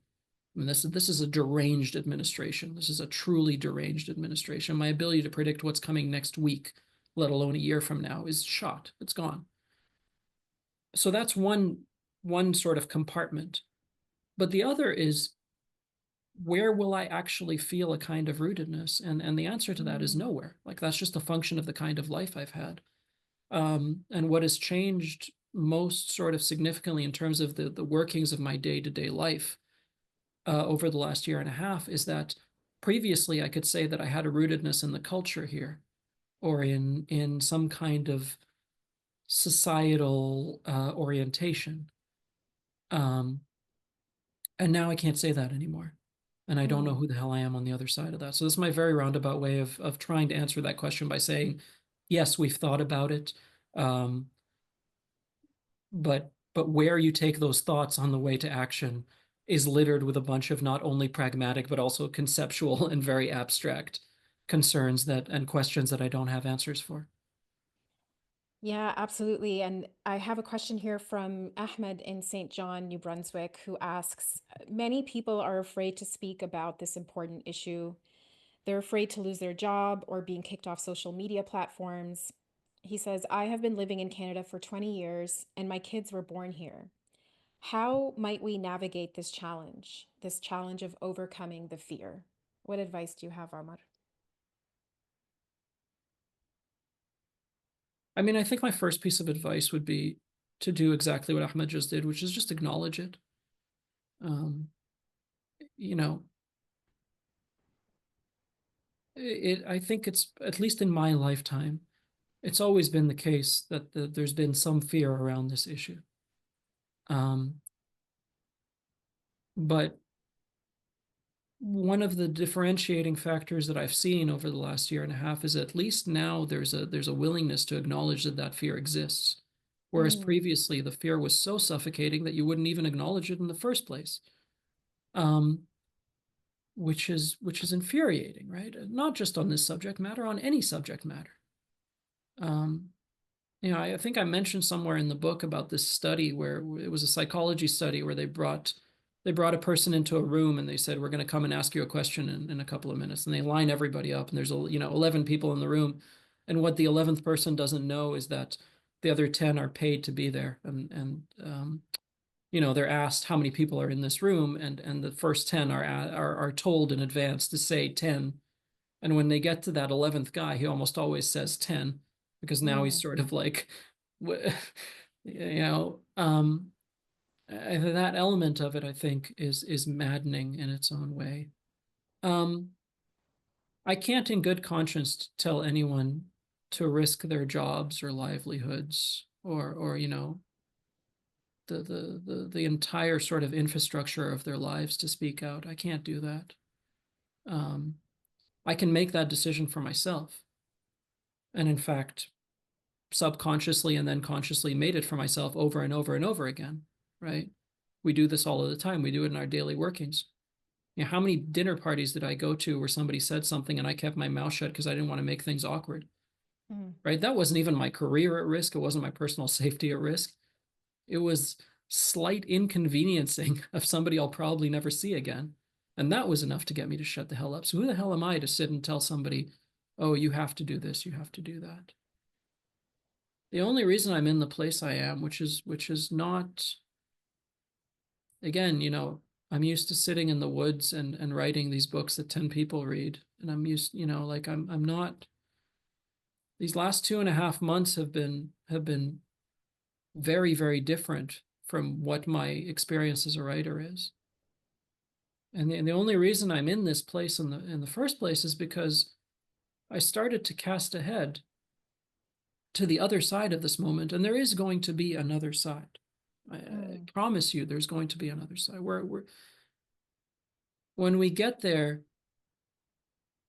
I mean, this is a deranged administration. This is a truly deranged administration. My ability to predict what's coming next week, let alone a year from now, is shot. It's gone. So that's one sort of compartment. But the other is, where will I actually feel a kind of rootedness? And the answer to that is Mm. nowhere. Like that's just a function of the kind of life I've had. And what has changed most sort of significantly in terms of the workings of my day-to-day life over the last year and a half is that previously I could say that I had a rootedness in the culture here or in some kind of societal orientation. Um, and now I can't say that anymore. And I don't know Mm. who the hell I am on the other side of that. So this is my very roundabout way of trying to answer that question by saying, yes, we've thought about it. Um, but where you take those thoughts on the way to action is littered with a bunch of not only pragmatic but also conceptual and very abstract concerns that and questions that I don't have answers for. Yeah, absolutely. And I have a question here from Ahmed in St. John, New Brunswick, who asks, many people are afraid to speak about this important issue. They're afraid to lose their job or being kicked off social media platforms. He says, I have been living in Canada for 20 years and my kids were born here. How might we navigate this challenge of overcoming the fear? What advice do you have, Omar? I mean, I think my first piece of advice would be to do exactly what Ahmed just did, which is just acknowledge it. Um, you know, I think it's, at least in my lifetime, it's always been the case that there's been some fear around this issue. Um, but one of the differentiating factors that I've seen over the last year and a half is at least now there's a willingness to acknowledge that that fear exists. Whereas Mm. previously the fear was so suffocating that you wouldn't even acknowledge it in the first place. Um, which is infuriating, right? Not just on this subject matter, on any subject matter. Um, I think I mentioned somewhere in the book about this study where it was a psychology study where they brought a person into a room and they said, we're going to come and ask you a question in a couple of minutes. And they line everybody up and there's 11 people in the room. And what the 11th person doesn't know is that the other 10 are paid to be there. And they're asked how many people are in this room, and the first 10 are told in advance to say 10. And when they get to that 11th guy, he almost always says 10 because now he's Mm. sort of like, you know, um, that element of it, I think, is maddening in its own way. Um, I can't, in good conscience, tell anyone to risk their jobs or livelihoods or the entire sort of infrastructure of their lives to speak out. I can't do that. Um, I can make that decision for myself, and in fact, subconsciously and then consciously made it for myself over and over and over again. Right? We do this all of the time. We do it in our daily workings. How many dinner parties did I go to where somebody said something and I kept my mouth shut because I didn't want to make things awkward? Mm. Right? That wasn't even my career at risk. It wasn't my personal safety at risk. It was slight inconveniencing of somebody I'll probably never see again. And that was enough to get me to shut the hell up. So who the hell am I to sit and tell somebody, oh, you have to do this, you have to do that? The only reason I'm in the place I am, which is not, again, I'm used to sitting in the woods and writing these books that 10 people read. And I'm used, like I'm not, these last 2.5 months have been very, very different from what my experience as a writer is. And the only reason I'm in this place in the first place is because I started to cast ahead to the other side of this moment, and there is going to be another side. I Mm. promise you, there's going to be another side. When we get there,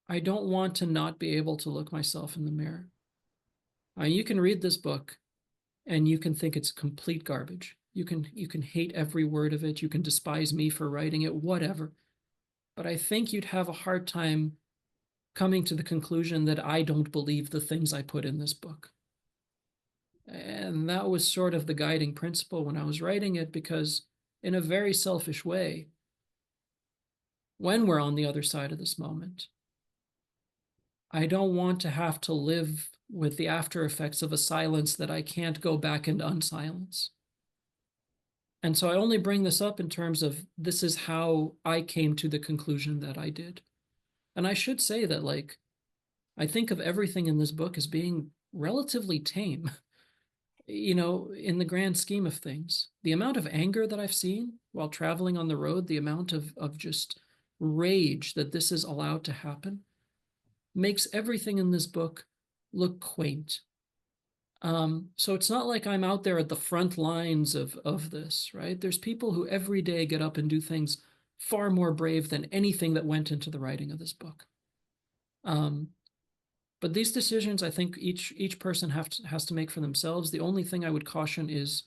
I don't want to not be able to look myself in the mirror. You can read this book and you can think it's complete garbage. You can hate every word of it. You can despise me for writing it, whatever. But I think you'd have a hard time coming to the conclusion that I don't believe the things I put in this book. And that was sort of the guiding principle when I was writing it, because in a very selfish way, when we're on the other side of this moment, I don't want to have to live with the after effects of a silence that I can't go back and unsilence. And so I only bring this up in terms of this is how I came to the conclusion that I did. And I should say that, like, I think of everything in this book as being relatively tame, in the grand scheme of things. The amount of anger that I've seen while traveling on the road, the amount of just rage that this is allowed to happen, makes everything in this book look quaint. So it's not like I'm out there at the front lines of this, right? There's people who every day get up and do things far more brave than anything that went into the writing of this book. Um, but these decisions, I think each person has to make for themselves. The only thing I would caution is,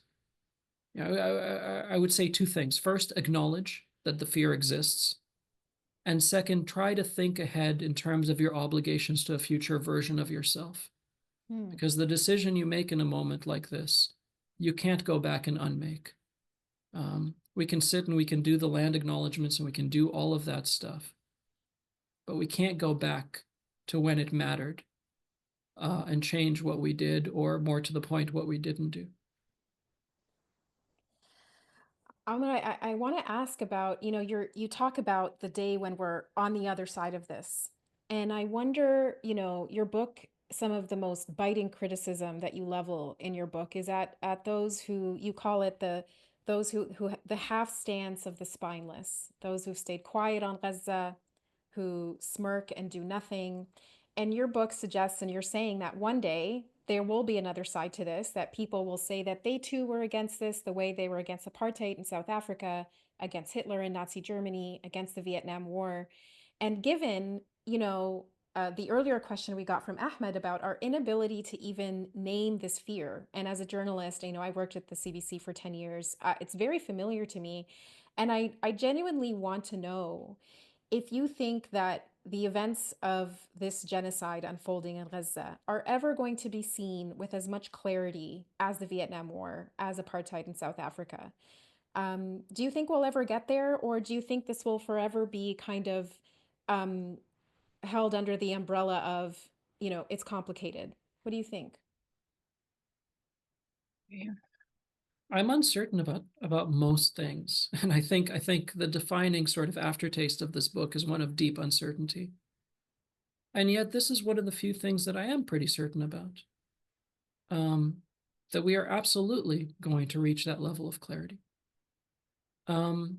I would say two things. First, acknowledge that the fear exists. And second, try to think ahead in terms of your obligations to a future version of yourself. Mm. Because the decision you make in a moment like this, you can't go back and unmake. We can sit and we can do the land acknowledgements and we can do all of that stuff, but we can't go back to when it mattered and change what we did, or more to the point, what we didn't do. I want to ask about, you talk about the day when we're on the other side of this. And I wonder, your book, some of the most biting criticism that you level in your book is at those who you call it those who the half stance of the spineless, those who've stayed quiet on Gaza, who smirk and do nothing. And your book suggests, and you're saying that one day there will be another side to this, that people will say that they too were against this, the way they were against apartheid in South Africa, against Hitler in Nazi Germany, against the Vietnam War. And given, the earlier question we got from Ahmed about our inability to even name this fear. And as a journalist, I worked at the CBC for 10 years. It's very familiar to me. And I genuinely want to know if you think that the events of this genocide unfolding in Gaza are ever going to be seen with as much clarity as the Vietnam War, as apartheid in South Africa. Do you think we'll ever get there, or do you think this will forever be kind of um, held under the umbrella of, it's complicated? What do you think? Yeah. I'm uncertain about most things, and I think the defining sort of aftertaste of this book is one of deep uncertainty. And yet, this is one of the few things that I am pretty certain about. Um, that we are absolutely going to reach that level of clarity. Um,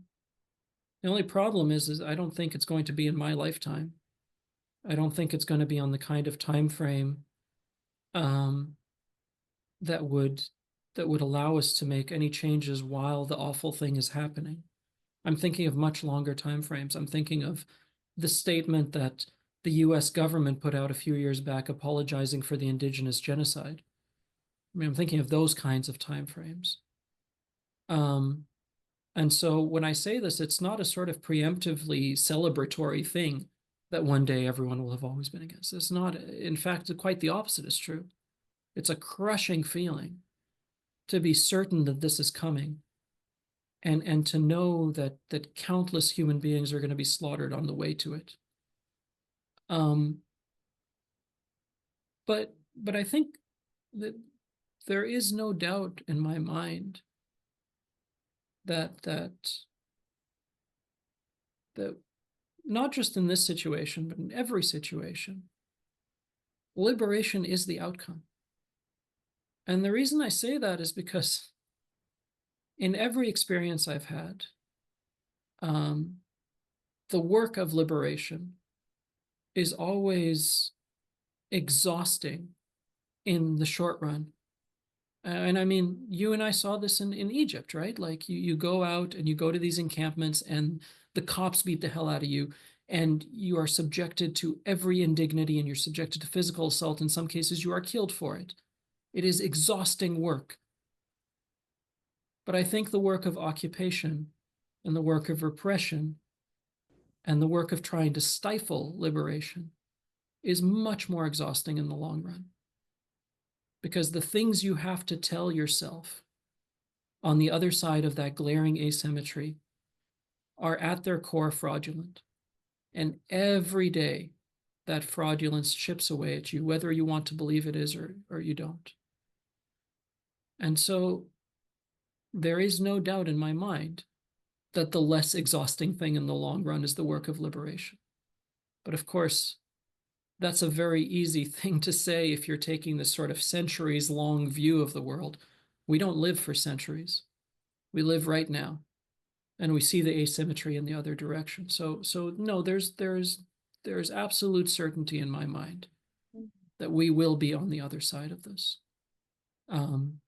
the only problem is I don't think it's going to be in my lifetime. I don't think it's going to be on the kind of time frame um, that would allow us to make any changes while the awful thing is happening. I'm thinking of much longer time frames. I'm thinking of the statement that the US government put out a few years back apologizing for the indigenous genocide. I mean, I'm thinking of those kinds of time frames. Um, and so when I say this, it's not a sort of preemptively celebratory thing that one day everyone will have always been against. It's not, in fact, quite the opposite is true. It's a crushing feeling to be certain that this is coming, and to know that countless human beings are going to be slaughtered on the way to it. Um, but I think that there is no doubt in my mind that not just in this situation, but in every situation, liberation is the outcome. And the reason I say that is because in every experience I've had, um, the work of liberation is always exhausting in the short run. And I mean, you and I saw this in Egypt, right? Like you go out and you go to these encampments and the cops beat the hell out of you, and you are subjected to every indignity, and you're subjected to physical assault. In some cases, you are killed for it. It is exhausting work. But I think the work of occupation and the work of repression and the work of trying to stifle liberation is much more exhausting in the long run. Because the things you have to tell yourself on the other side of that glaring asymmetry are at their core fraudulent. And every day that fraudulence chips away at you, whether you want to believe it is or you don't. And so there is no doubt in my mind that the less exhausting thing in the long run is the work of liberation. But of course, that's a very easy thing to say if you're taking this sort of centuries-long view of the world. We don't live for centuries. We live right now, and we see the asymmetry in the other direction. So no, there's absolute certainty in my mind that we will be on the other side of this. And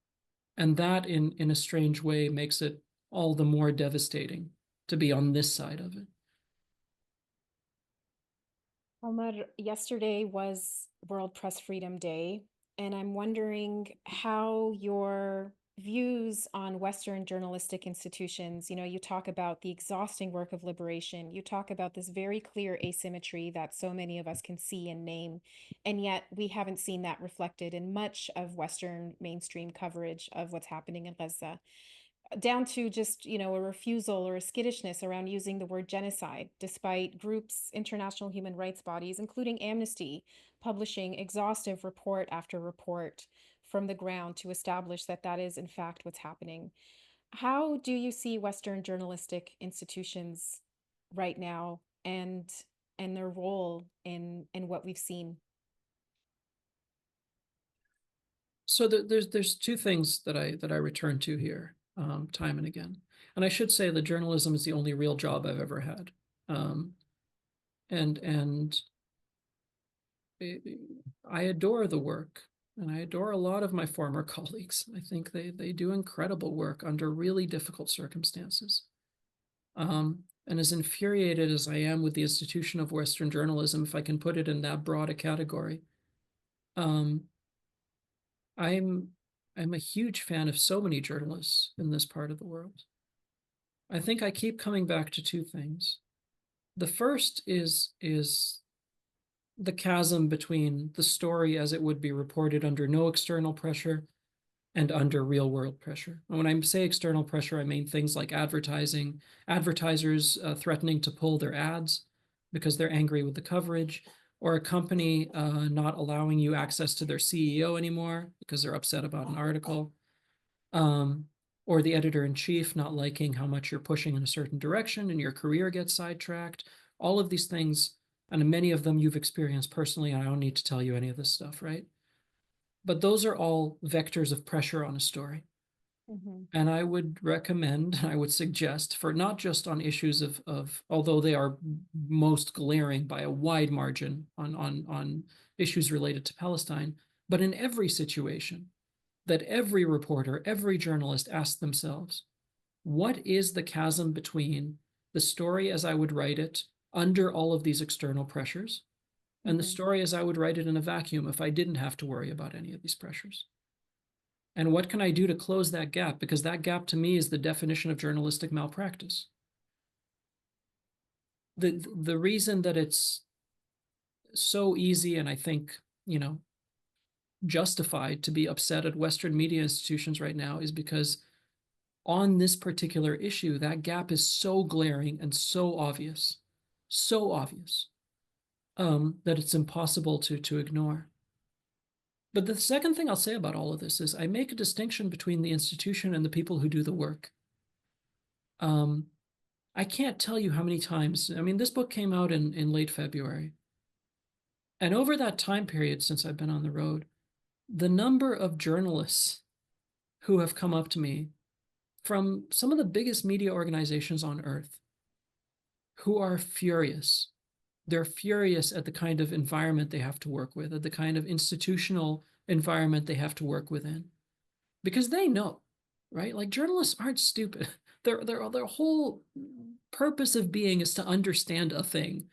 that in a strange way makes it all the more devastating to be on this side of it. Omar, yesterday was World Press Freedom Day, and I'm wondering how your views on Western journalistic institutions, you talk about the exhausting work of liberation, you talk about this very clear asymmetry that so many of us can see and name, and yet we haven't seen that reflected in much of Western mainstream coverage of what's happening in Gaza, down to just a refusal or a skittishness around using the word genocide, despite groups, international human rights bodies, including Amnesty, publishing exhaustive report after report from the ground to establish that that is in fact what's happening. How do you see Western journalistic institutions right now, and their role in what we've seen? So there's two things that I return to here, time and again. And I should say that journalism is the only real job I've ever had. Um, and I adore the work, and I adore a lot of my former colleagues. I think they do incredible work under really difficult circumstances. And as infuriated as I am with the institution of Western journalism, if I can put it in that broad a category, um, I'm I'm a huge fan of so many journalists in this part of the world. I think I keep coming back to two things. The first is the chasm between the story as it would be reported under no external pressure and under real world pressure. And when I say external pressure, I mean things like advertising, advertisers threatening to pull their ads because they're angry with the coverage, or a company not allowing you access to their CEO anymore because they're upset about an article, um, or the editor in chief not liking how much you're pushing in a certain direction and your career gets sidetracked. All of these things, and many of them you've experienced personally, and I don't need to tell you any of this stuff, right? But those are all vectors of pressure on a story. Mm-hmm. And I would recommend, I would suggest, for not just on issues of although they are most glaring by a wide margin on issues related to Palestine, but in every situation, that every reporter, every journalist ask themselves, what is the chasm between the story as I would write it under all of these external pressures and the Mm-hmm. story as I would write it in a vacuum if I didn't have to worry about any of these pressures? And what can I do to close that gap? Because that gap to me is the definition of journalistic malpractice. The reason that it's so easy, and I think, justified to be upset at Western media institutions right now is because on this particular issue, that gap is so glaring and so obvious, that it's impossible to ignore. But the second thing I'll say about all of this is I make a distinction between the institution and the people who do the work. Um, I can't tell you how many times, I mean, this book came out in late February. And over that time period since I've been on the road, the number of journalists who have come up to me from some of the biggest media organizations on earth who are furious. They're furious at the kind of environment they have to work with, at the kind of institutional environment they have to work within. Because they know, right? Like journalists aren't stupid. Their whole purpose of being is to understand a thing.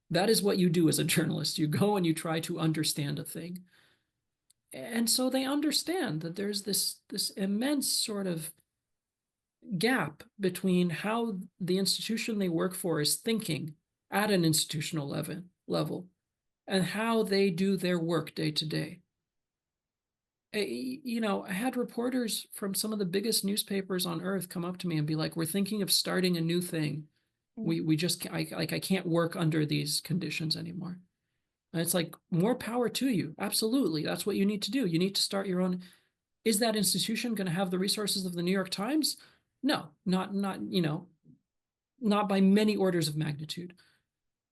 That is what you do as a journalist. You go and you try to understand a thing. And so they understand that there's this immense sort of gap between how the institution they work for is thinking at an institutional level and how they do their work day to day. I had reporters from some of the biggest newspapers on earth come up to me and be like, "We're thinking of starting a new thing. Mm. We just I can't work under these conditions anymore." And it's like, more power to you. Absolutely, that's what you need to do. You need to start your own. Is that institution going to have the resources of the New York Times? No, not by many orders of magnitude.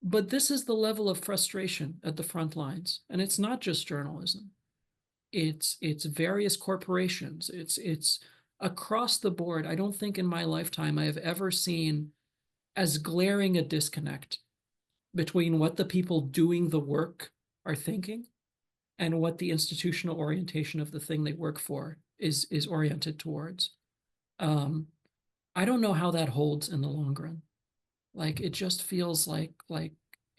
But this is the level of frustration at the front lines, and it's not just journalism. It's various corporations. It's across the board. I don't think in my lifetime I have ever seen as glaring a disconnect between what the people doing the work are thinking and what the institutional orientation of the thing they work for is oriented towards. Um, I don't know how that holds in the long run. Like it just feels like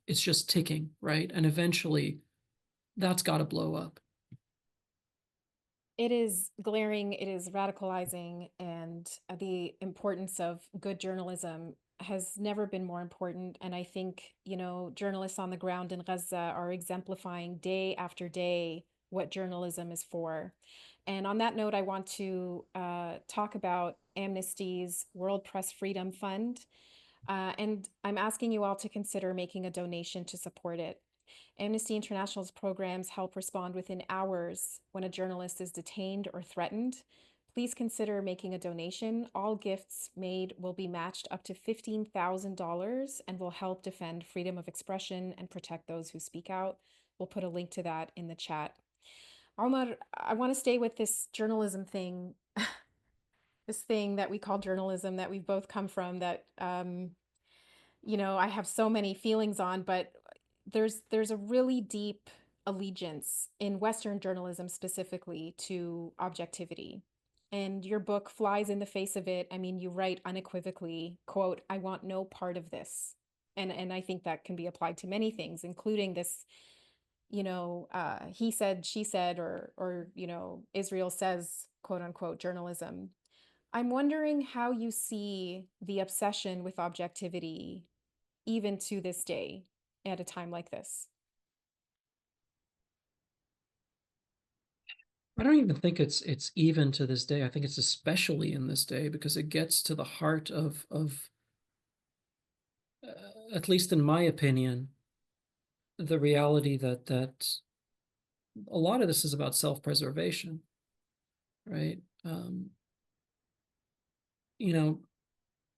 it's just ticking, right? And eventually that's got to blow up. It is glaring, it is radicalizing, and the importance of good journalism has never been more important. And I think, journalists on the ground in Gaza are exemplifying day after day what journalism is for. And on that note, I want to talk about Amnesty's World Press Freedom Fund. And I'm asking you all to consider making a donation to support it. Amnesty International's programs help respond within hours when a journalist is detained or threatened. Please consider making a donation. All gifts made will be matched up to $15,000 and will help defend freedom of expression and protect those who speak out. We'll put a link to that in the chat. Omar, I want to stay with this journalism thing, this thing that we call journalism that we've both come from that I have so many feelings on, but there's a really deep allegiance in Western journalism specifically to objectivity. And your book flies in the face of it. I mean, you write unequivocally, quote, "I want no part of this." And I think that can be applied to many things, including this, he said, she said, or Israel says, quote unquote, journalism. I'm wondering how you see the obsession with objectivity even to this day at a time like this. I don't even think it's even to this day. I think it's especially in this day because it gets to the heart of at least in my opinion, the reality that a lot of this is about self-preservation, right? You know,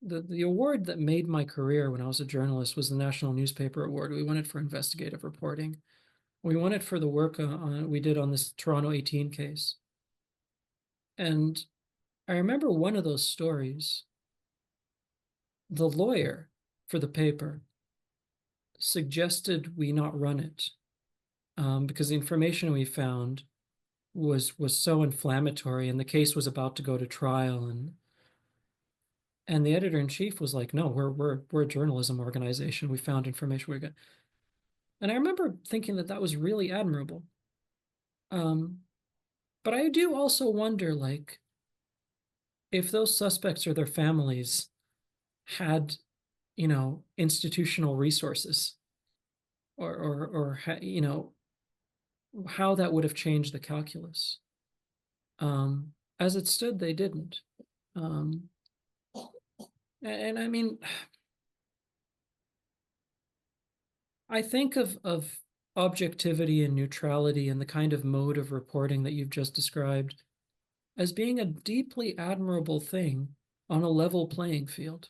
the award that made my career when I was a journalist was the National Newspaper Award. We won it for investigative reporting. We won it for the work we did on this Toronto 18 case. And I remember one of those stories, the lawyer for the paper suggested we not run it because the information we found was so inflammatory and the case was about to go to trial and the editor-in-chief was like, no, we're a journalism organization. We found information we're good. And I remember thinking that was really admirable. Um, but I do also wonder, like, if those suspects or their families had, institutional resources or how that would have changed the calculus. As it stood, they didn't. Um, and I mean, I think of objectivity and neutrality and the kind of mode of reporting that you've just described as being a deeply admirable thing on a level playing field.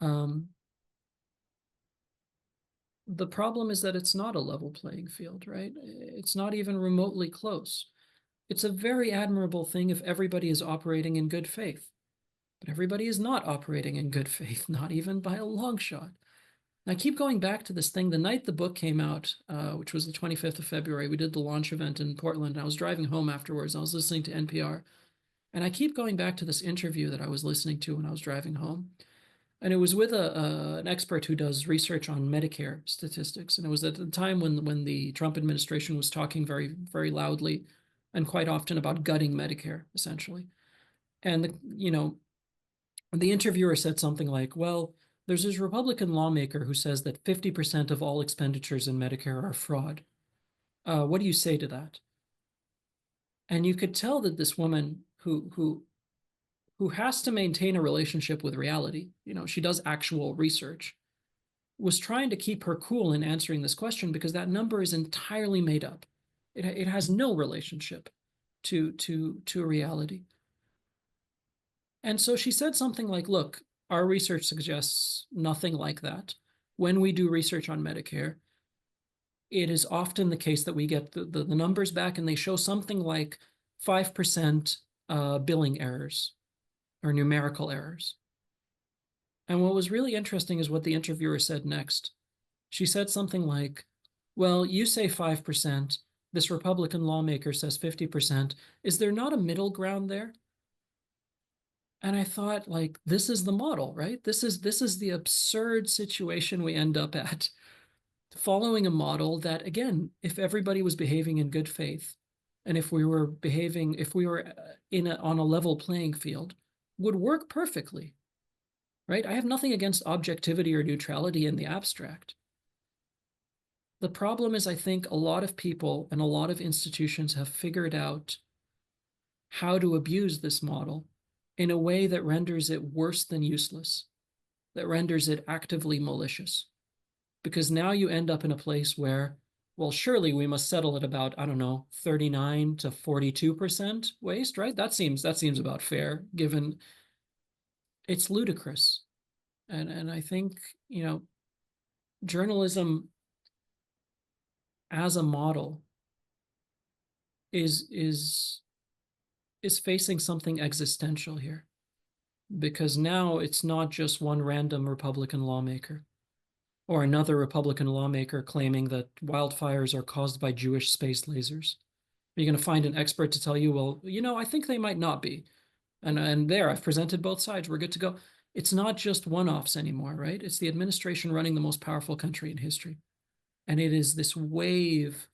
Um, the problem is that it's not a level playing field, right? It's not even remotely close. It's a very admirable thing if everybody is operating in good faith, but everybody is not operating in good faith, not even by a long shot. And I keep going back to this thing. The night the book came out, which was the 25th of February, we did the launch event in Portland. I was driving home afterwards. I was listening to NPR. And I keep going back to this interview that I was listening to when I was driving home. And it was with an expert who does research on Medicare statistics. And it was at the time when the Trump administration was talking very, very loudly and quite often about gutting Medicare, essentially. And the interviewer said something like, well, there's this Republican lawmaker who says that 50% of all expenditures in Medicare are fraud. What do you say to that? And you could tell that this woman who has to maintain a relationship with reality, she does actual research, was trying to keep her cool in answering this question because that number is entirely made up. It has no relationship to reality. And so she said something like, look, our research suggests nothing like that. When we do research on Medicare, it is often the case that we get the numbers back and they show something like 5% billing errors or numerical errors. And what was really interesting is what the interviewer said next. She said something like, well, you say 5%, this Republican lawmaker says 50%. Is there not a middle ground there? And I thought, like, this is the model, right? This is the absurd situation we end up at, following a model that, again, if everybody was behaving in good faith, and if we were on a level playing field, would work perfectly, right? I have nothing against objectivity or neutrality in the abstract. The problem is, I think a lot of people and a lot of institutions have figured out how to abuse this model in a way that renders it worse than useless, that renders it actively malicious. Because now you end up in a place where, well, surely we must settle at about, I don't know, 39 to 42% waste, right? That seems about fair, given it's ludicrous. And I think, journalism as a model is is is facing something existential here, because now it's not just one random Republican lawmaker or another Republican lawmaker claiming that wildfires are caused by Jewish space lasers. You're going to find an expert to tell you, well, I think they might not be. And there, I've presented both sides. We're good to go. It's not just one-offs anymore, right? It's the administration running the most powerful country in history. And it is this wave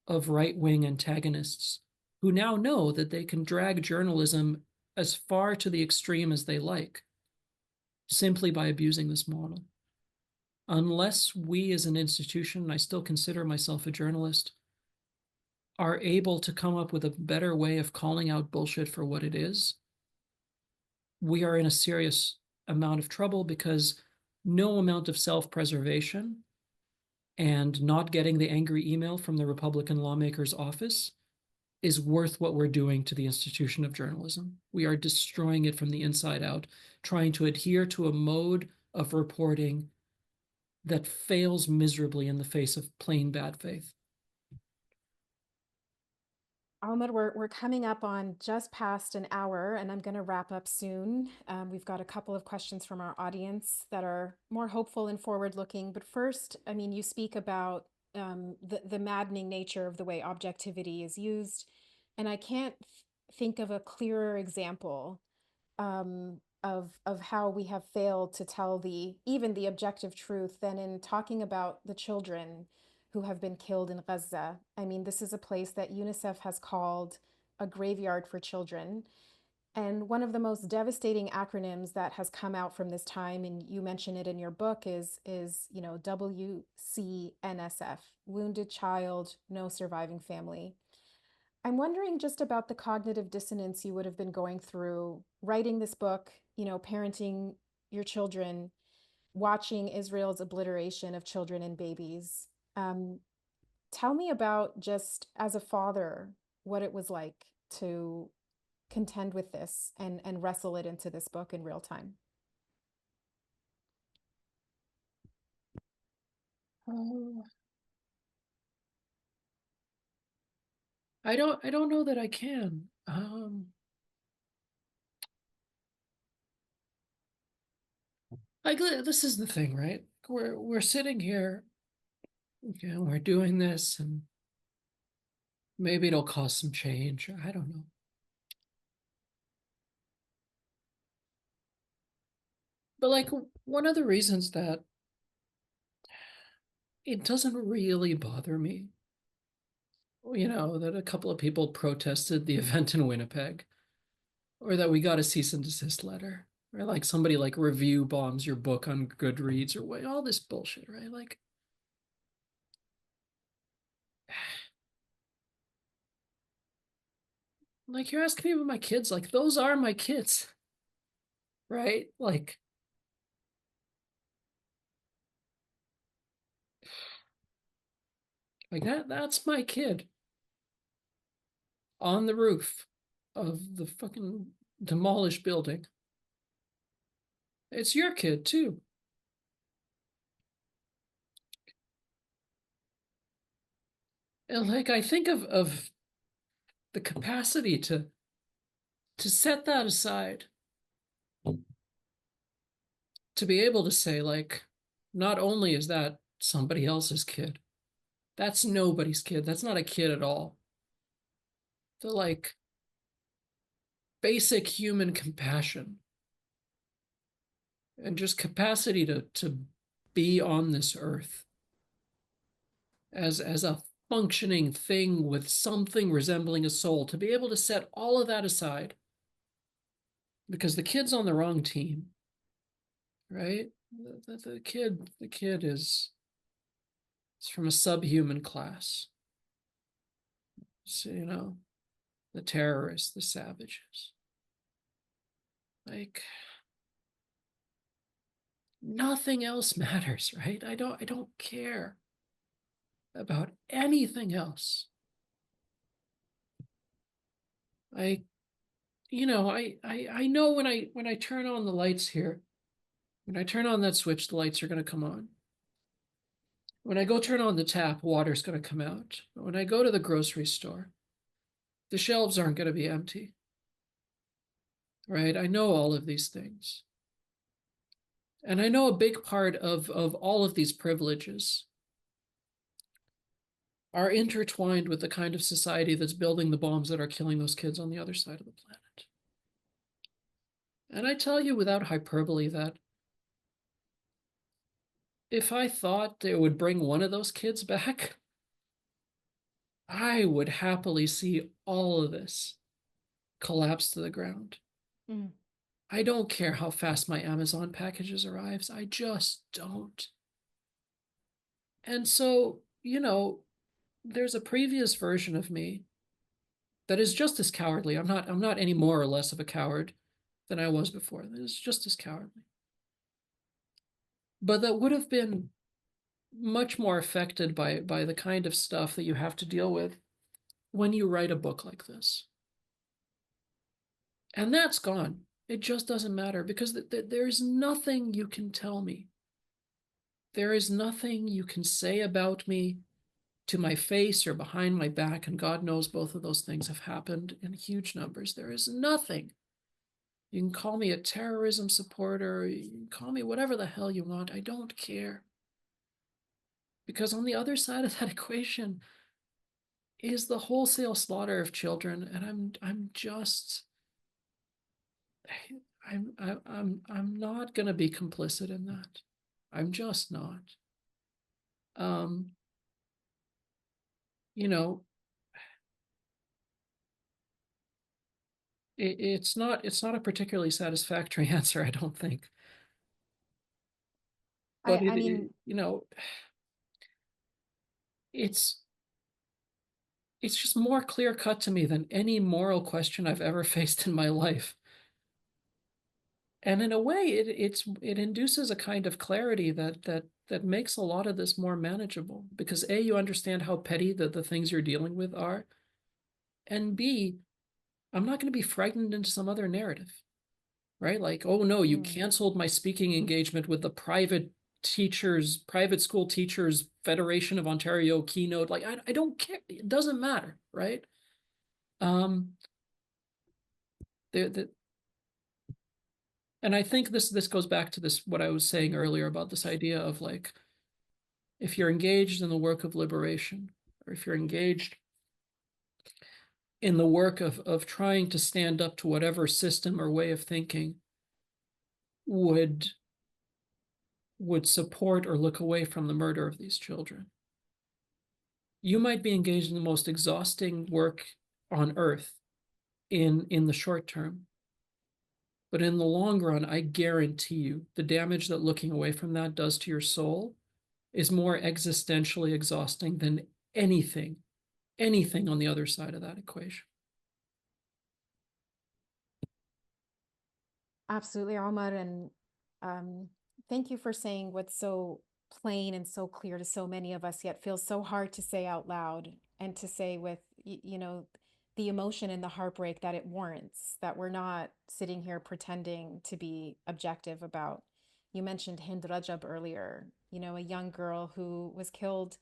of right-wing antagonists who now know that they can drag journalism as far to the extreme as they like simply by abusing this model. Unless we as an institution, and I still consider myself a journalist, are able to come up with a better way of calling out bullshit for what it is, we are in a serious amount of trouble, because no amount of self-preservation and not getting the angry email from the Republican lawmaker's office is worth what we're doing to the institution of journalism. We are destroying it from the inside out, trying to adhere to a mode of reporting that fails miserably in the face of plain bad faith. Ahmed, we're coming up on just past an hour, and I'm going to wrap up soon. We've got a couple of questions from our audience that are more hopeful and forward-looking. But first, I mean, you speak about the maddening nature of the way objectivity is used, and I can't think of a clearer example of how we have failed to tell even the objective truth than in talking about the children who have been killed in Gaza. I mean, this is a place that UNICEF has called a graveyard for children. And one of the most devastating acronyms that has come out from this time, and you mention it in your book, is WCNSF, Wounded Child, No Surviving Family. I'm wondering just about the cognitive dissonance you would have been going through writing this book, parenting your children, watching Israel's obliteration of children and babies. Um, Tell me about, just as a father, what it was like to contend with this and wrestle it into this book in real time. Uh, I don't know that I can. Like this is the thing, right? We're sitting here, we're doing this, and maybe it'll cause some change. I don't know. But like one of the reasons that it doesn't really bother me, that a couple of people protested the event in Winnipeg, or that we got a cease and desist letter, or like somebody like review bombs your book on Goodreads, or all this bullshit, right? Like you're asking me about my kids, like those are my kids, right? Like that's my kid on the roof of the fucking demolished building. It's your kid too. And like I think of the capacity to set that aside, to be able to say, like, not only is that somebody else's kid, that's nobody's kid. That's not a kid at all. The like basic human compassion and just capacity to be on this earth as a functioning thing with something resembling a soul, to be able to set all of that aside because the kid's on the wrong team, right? The kid is from a subhuman class. So, the terrorists, the savages. Like nothing else matters, right? I don't care about anything else. I I know when I turn on the lights here, when I turn on that switch, the lights are gonna come on. When I go turn on the tap, water's gonna come out. When I go to the grocery store, the shelves aren't gonna be empty. Right? I know all of these things. And I know a big part of all of these privileges are intertwined with the kind of society that's building the bombs that are killing those kids on the other side of the planet. And I tell you without hyperbole that if I thought it would bring one of those kids back, I would happily see all of this collapse to the ground. Mm. I don't care how fast my Amazon packages arrives. I just don't. And so, there's a previous version of me that is just as cowardly. I'm not any more or less of a coward than I was before. That is just as cowardly. But that would have been much more affected by the kind of stuff that you have to deal with when you write a book like this. And that's gone. It just doesn't matter because there's nothing you can tell me. There is nothing you can say about me to my face or behind my back, and God knows both of those things have happened in huge numbers. There is nothing. You can call me a terrorism supporter, you can call me whatever the hell you want. I don't care. Because on the other side of that equation is the wholesale slaughter of children, and I'm just I'm not gonna be complicit in that. I'm just not. Um, you know, it's not a particularly satisfactory answer, I don't think. But I mean, it's it's just more clear cut to me than any moral question I've ever faced in my life. And in a way, it induces a kind of clarity that makes a lot of this more manageable because A, you understand how petty the things you're dealing with are, and B, I'm not going to be frightened into some other narrative, right? Like, oh no, you mm, canceled my speaking engagement with the private school teachers Federation of Ontario keynote. Like, I don't care. It doesn't matter, right? Um, the and I think this goes back to this what I was saying earlier about this idea of like if you're engaged in the work of liberation, or if you're engaged in the work of trying to stand up to whatever system or way of thinking would would support or look away from the murder of these children. You might be engaged in the most exhausting work on earth in the short term, but in the long run, I guarantee you the damage that looking away from that does to your soul is more existentially exhausting than anything, anything on the other side of that equation. absolutely, Omar. And um, thank you for saying what's so plain and so clear to so many of us, yet feels so hard to say out loud and to say with, the emotion and the heartbreak that it warrants, that we're not sitting here pretending to be objective about. You mentioned Hind Rajab earlier, a young girl who was killed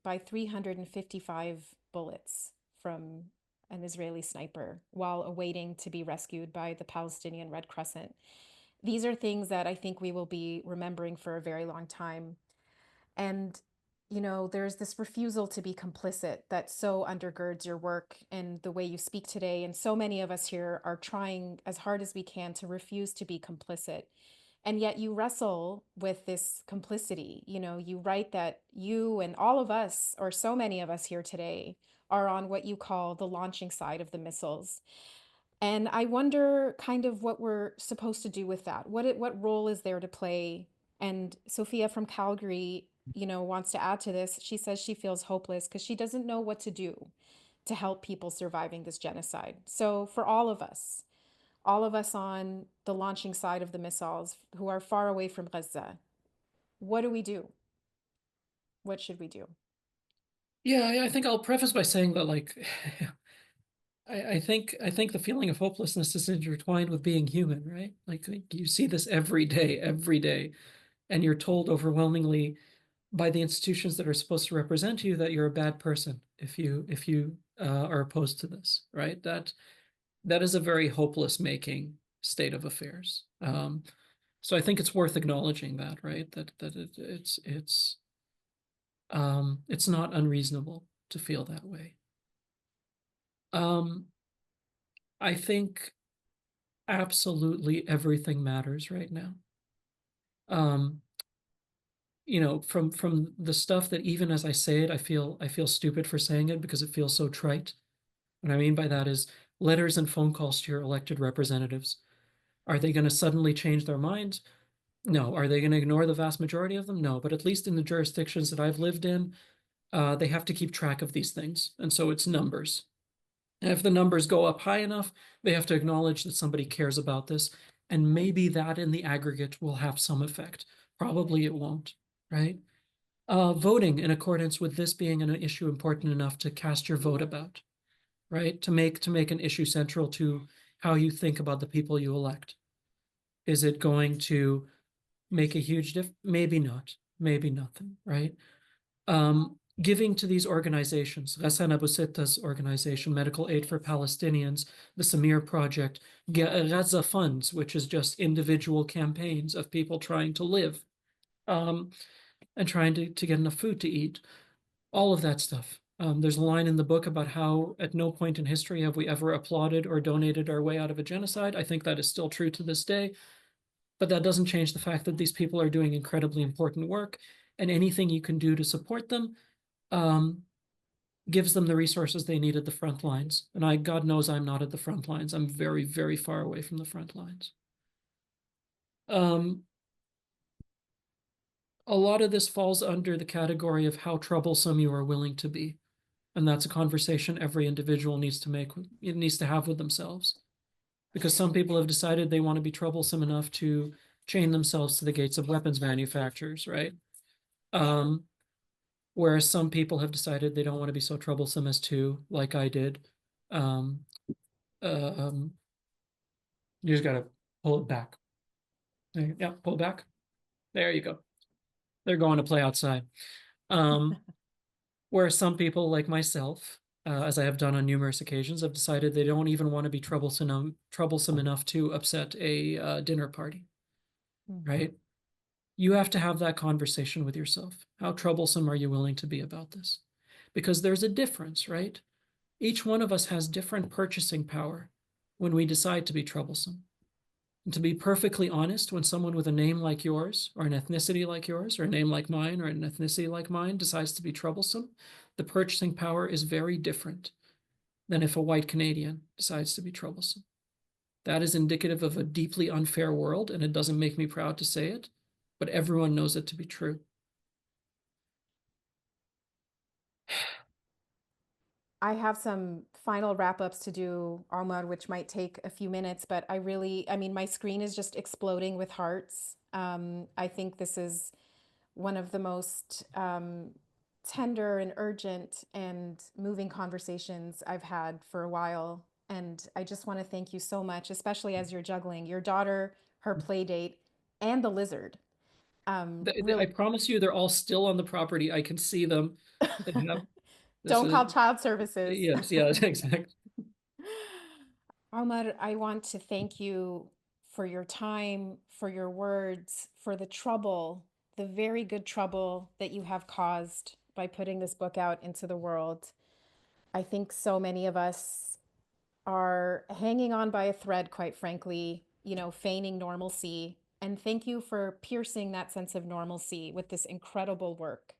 by 355 bullets from an Israeli sniper while awaiting to be rescued by the Palestinian Red Crescent. These are things that I think we will be remembering for a very long time. And, there's this refusal to be complicit that so undergirds your work and the way you speak today. And so many of us here are trying as hard as we can to refuse to be complicit. And yet you wrestle with this complicity. You write that you and all of us, or so many of us here today, are on what you call the launching side of the missiles. And I wonder kind of what we're supposed to do with that. What role is there to play? And Sophia from Calgary, wants to add to this. She says she feels hopeless because she doesn't know what to do to help people surviving this genocide. So for all of us on the launching side of the missiles who are far away from Gaza, what do we do? What should we do? Yeah, I think I'll preface by saying that like I think the feeling of hopelessness is intertwined with being human, right? Like you see this every day, and you're told overwhelmingly by the institutions that are supposed to represent you that you're a bad person if you are opposed to this, right? That is a very hopeless making state of affairs. So I think it's worth acknowledging that, right? It's not unreasonable to feel that way. Um, I think absolutely everything matters right now. Um, from the stuff that even as I say it, I feel stupid for saying it because it feels so trite. What I mean by that is letters and phone calls to your elected representatives. Are they going to suddenly change their minds? No. Are they going to ignore the vast majority of them? No. But at least in the jurisdictions that I've lived in, they have to keep track of these things. And so it's numbers. And if the numbers go up high enough, they have to acknowledge that somebody cares about this. And maybe that in the aggregate will have some effect. Probably it won't, right? Voting in accordance with this being an issue important enough to cast your vote about, right? To make an issue central to how you think about the people you elect. Is it going to make a huge difference? Maybe not. Maybe nothing, right? Giving to these organizations, Ghassan Abu Sitta's organization, Medical Aid for Palestinians, the Samir Project, Gaza Funds, which is just individual campaigns of people trying to live um, and trying to get enough food to eat, all of that stuff. There's a line in the book about how at no point in history have we ever applauded or donated our way out of a genocide. I think that is still true to this day, but that doesn't change the fact that these people are doing incredibly important work, and anything you can do to support them um, gives them the resources they need at the front lines. And God knows I'm not at the front lines. I'm very, very far away from the front lines. Um, a lot of this falls under the category of how troublesome you are willing to be. And that's a conversation every individual needs to make, it needs to have with themselves. Because some people have decided they want to be troublesome enough to chain themselves to the gates of weapons manufacturers, right? Um, whereas some people have decided they don't want to be so troublesome as to, like I did, um, uh, um, you just gotta pull it back. Yeah, pull it back. There you go. They're going to play outside. Um, whereas some people, like myself, as I have done on numerous occasions, have decided they don't even want to be troublesome enough to upset a dinner party, Mm. right? You have to have that conversation with yourself. How troublesome are you willing to be about this? Because there's a difference, right? Each one of us has different purchasing power when we decide to be troublesome. And to be perfectly honest, when someone with a name like yours, or an ethnicity like yours, or a name like mine, or an ethnicity like mine decides to be troublesome, the purchasing power is very different than if a white Canadian decides to be troublesome. That is indicative of a deeply unfair world, and it doesn't make me proud to say it, but everyone knows it to be true. I have some final wrap ups to do, Omar, which might take a few minutes, but I mean, my screen is just exploding with hearts. I think this is one of the most tender and urgent and moving conversations I've had for a while. And I just want to thank you so much, especially as you're juggling your daughter, her play date, and the lizard. I Really, promise you, they're all still on the property. I can see them. They have this don't is call child services. yes, yes, exactly. Omar, I want to thank you for your time, for your words, for the trouble, the very good trouble that you have caused by putting this book out into the world. I think so many of us are hanging on by a thread, quite frankly, feigning normalcy. And thank you for piercing that sense of normalcy with this incredible work.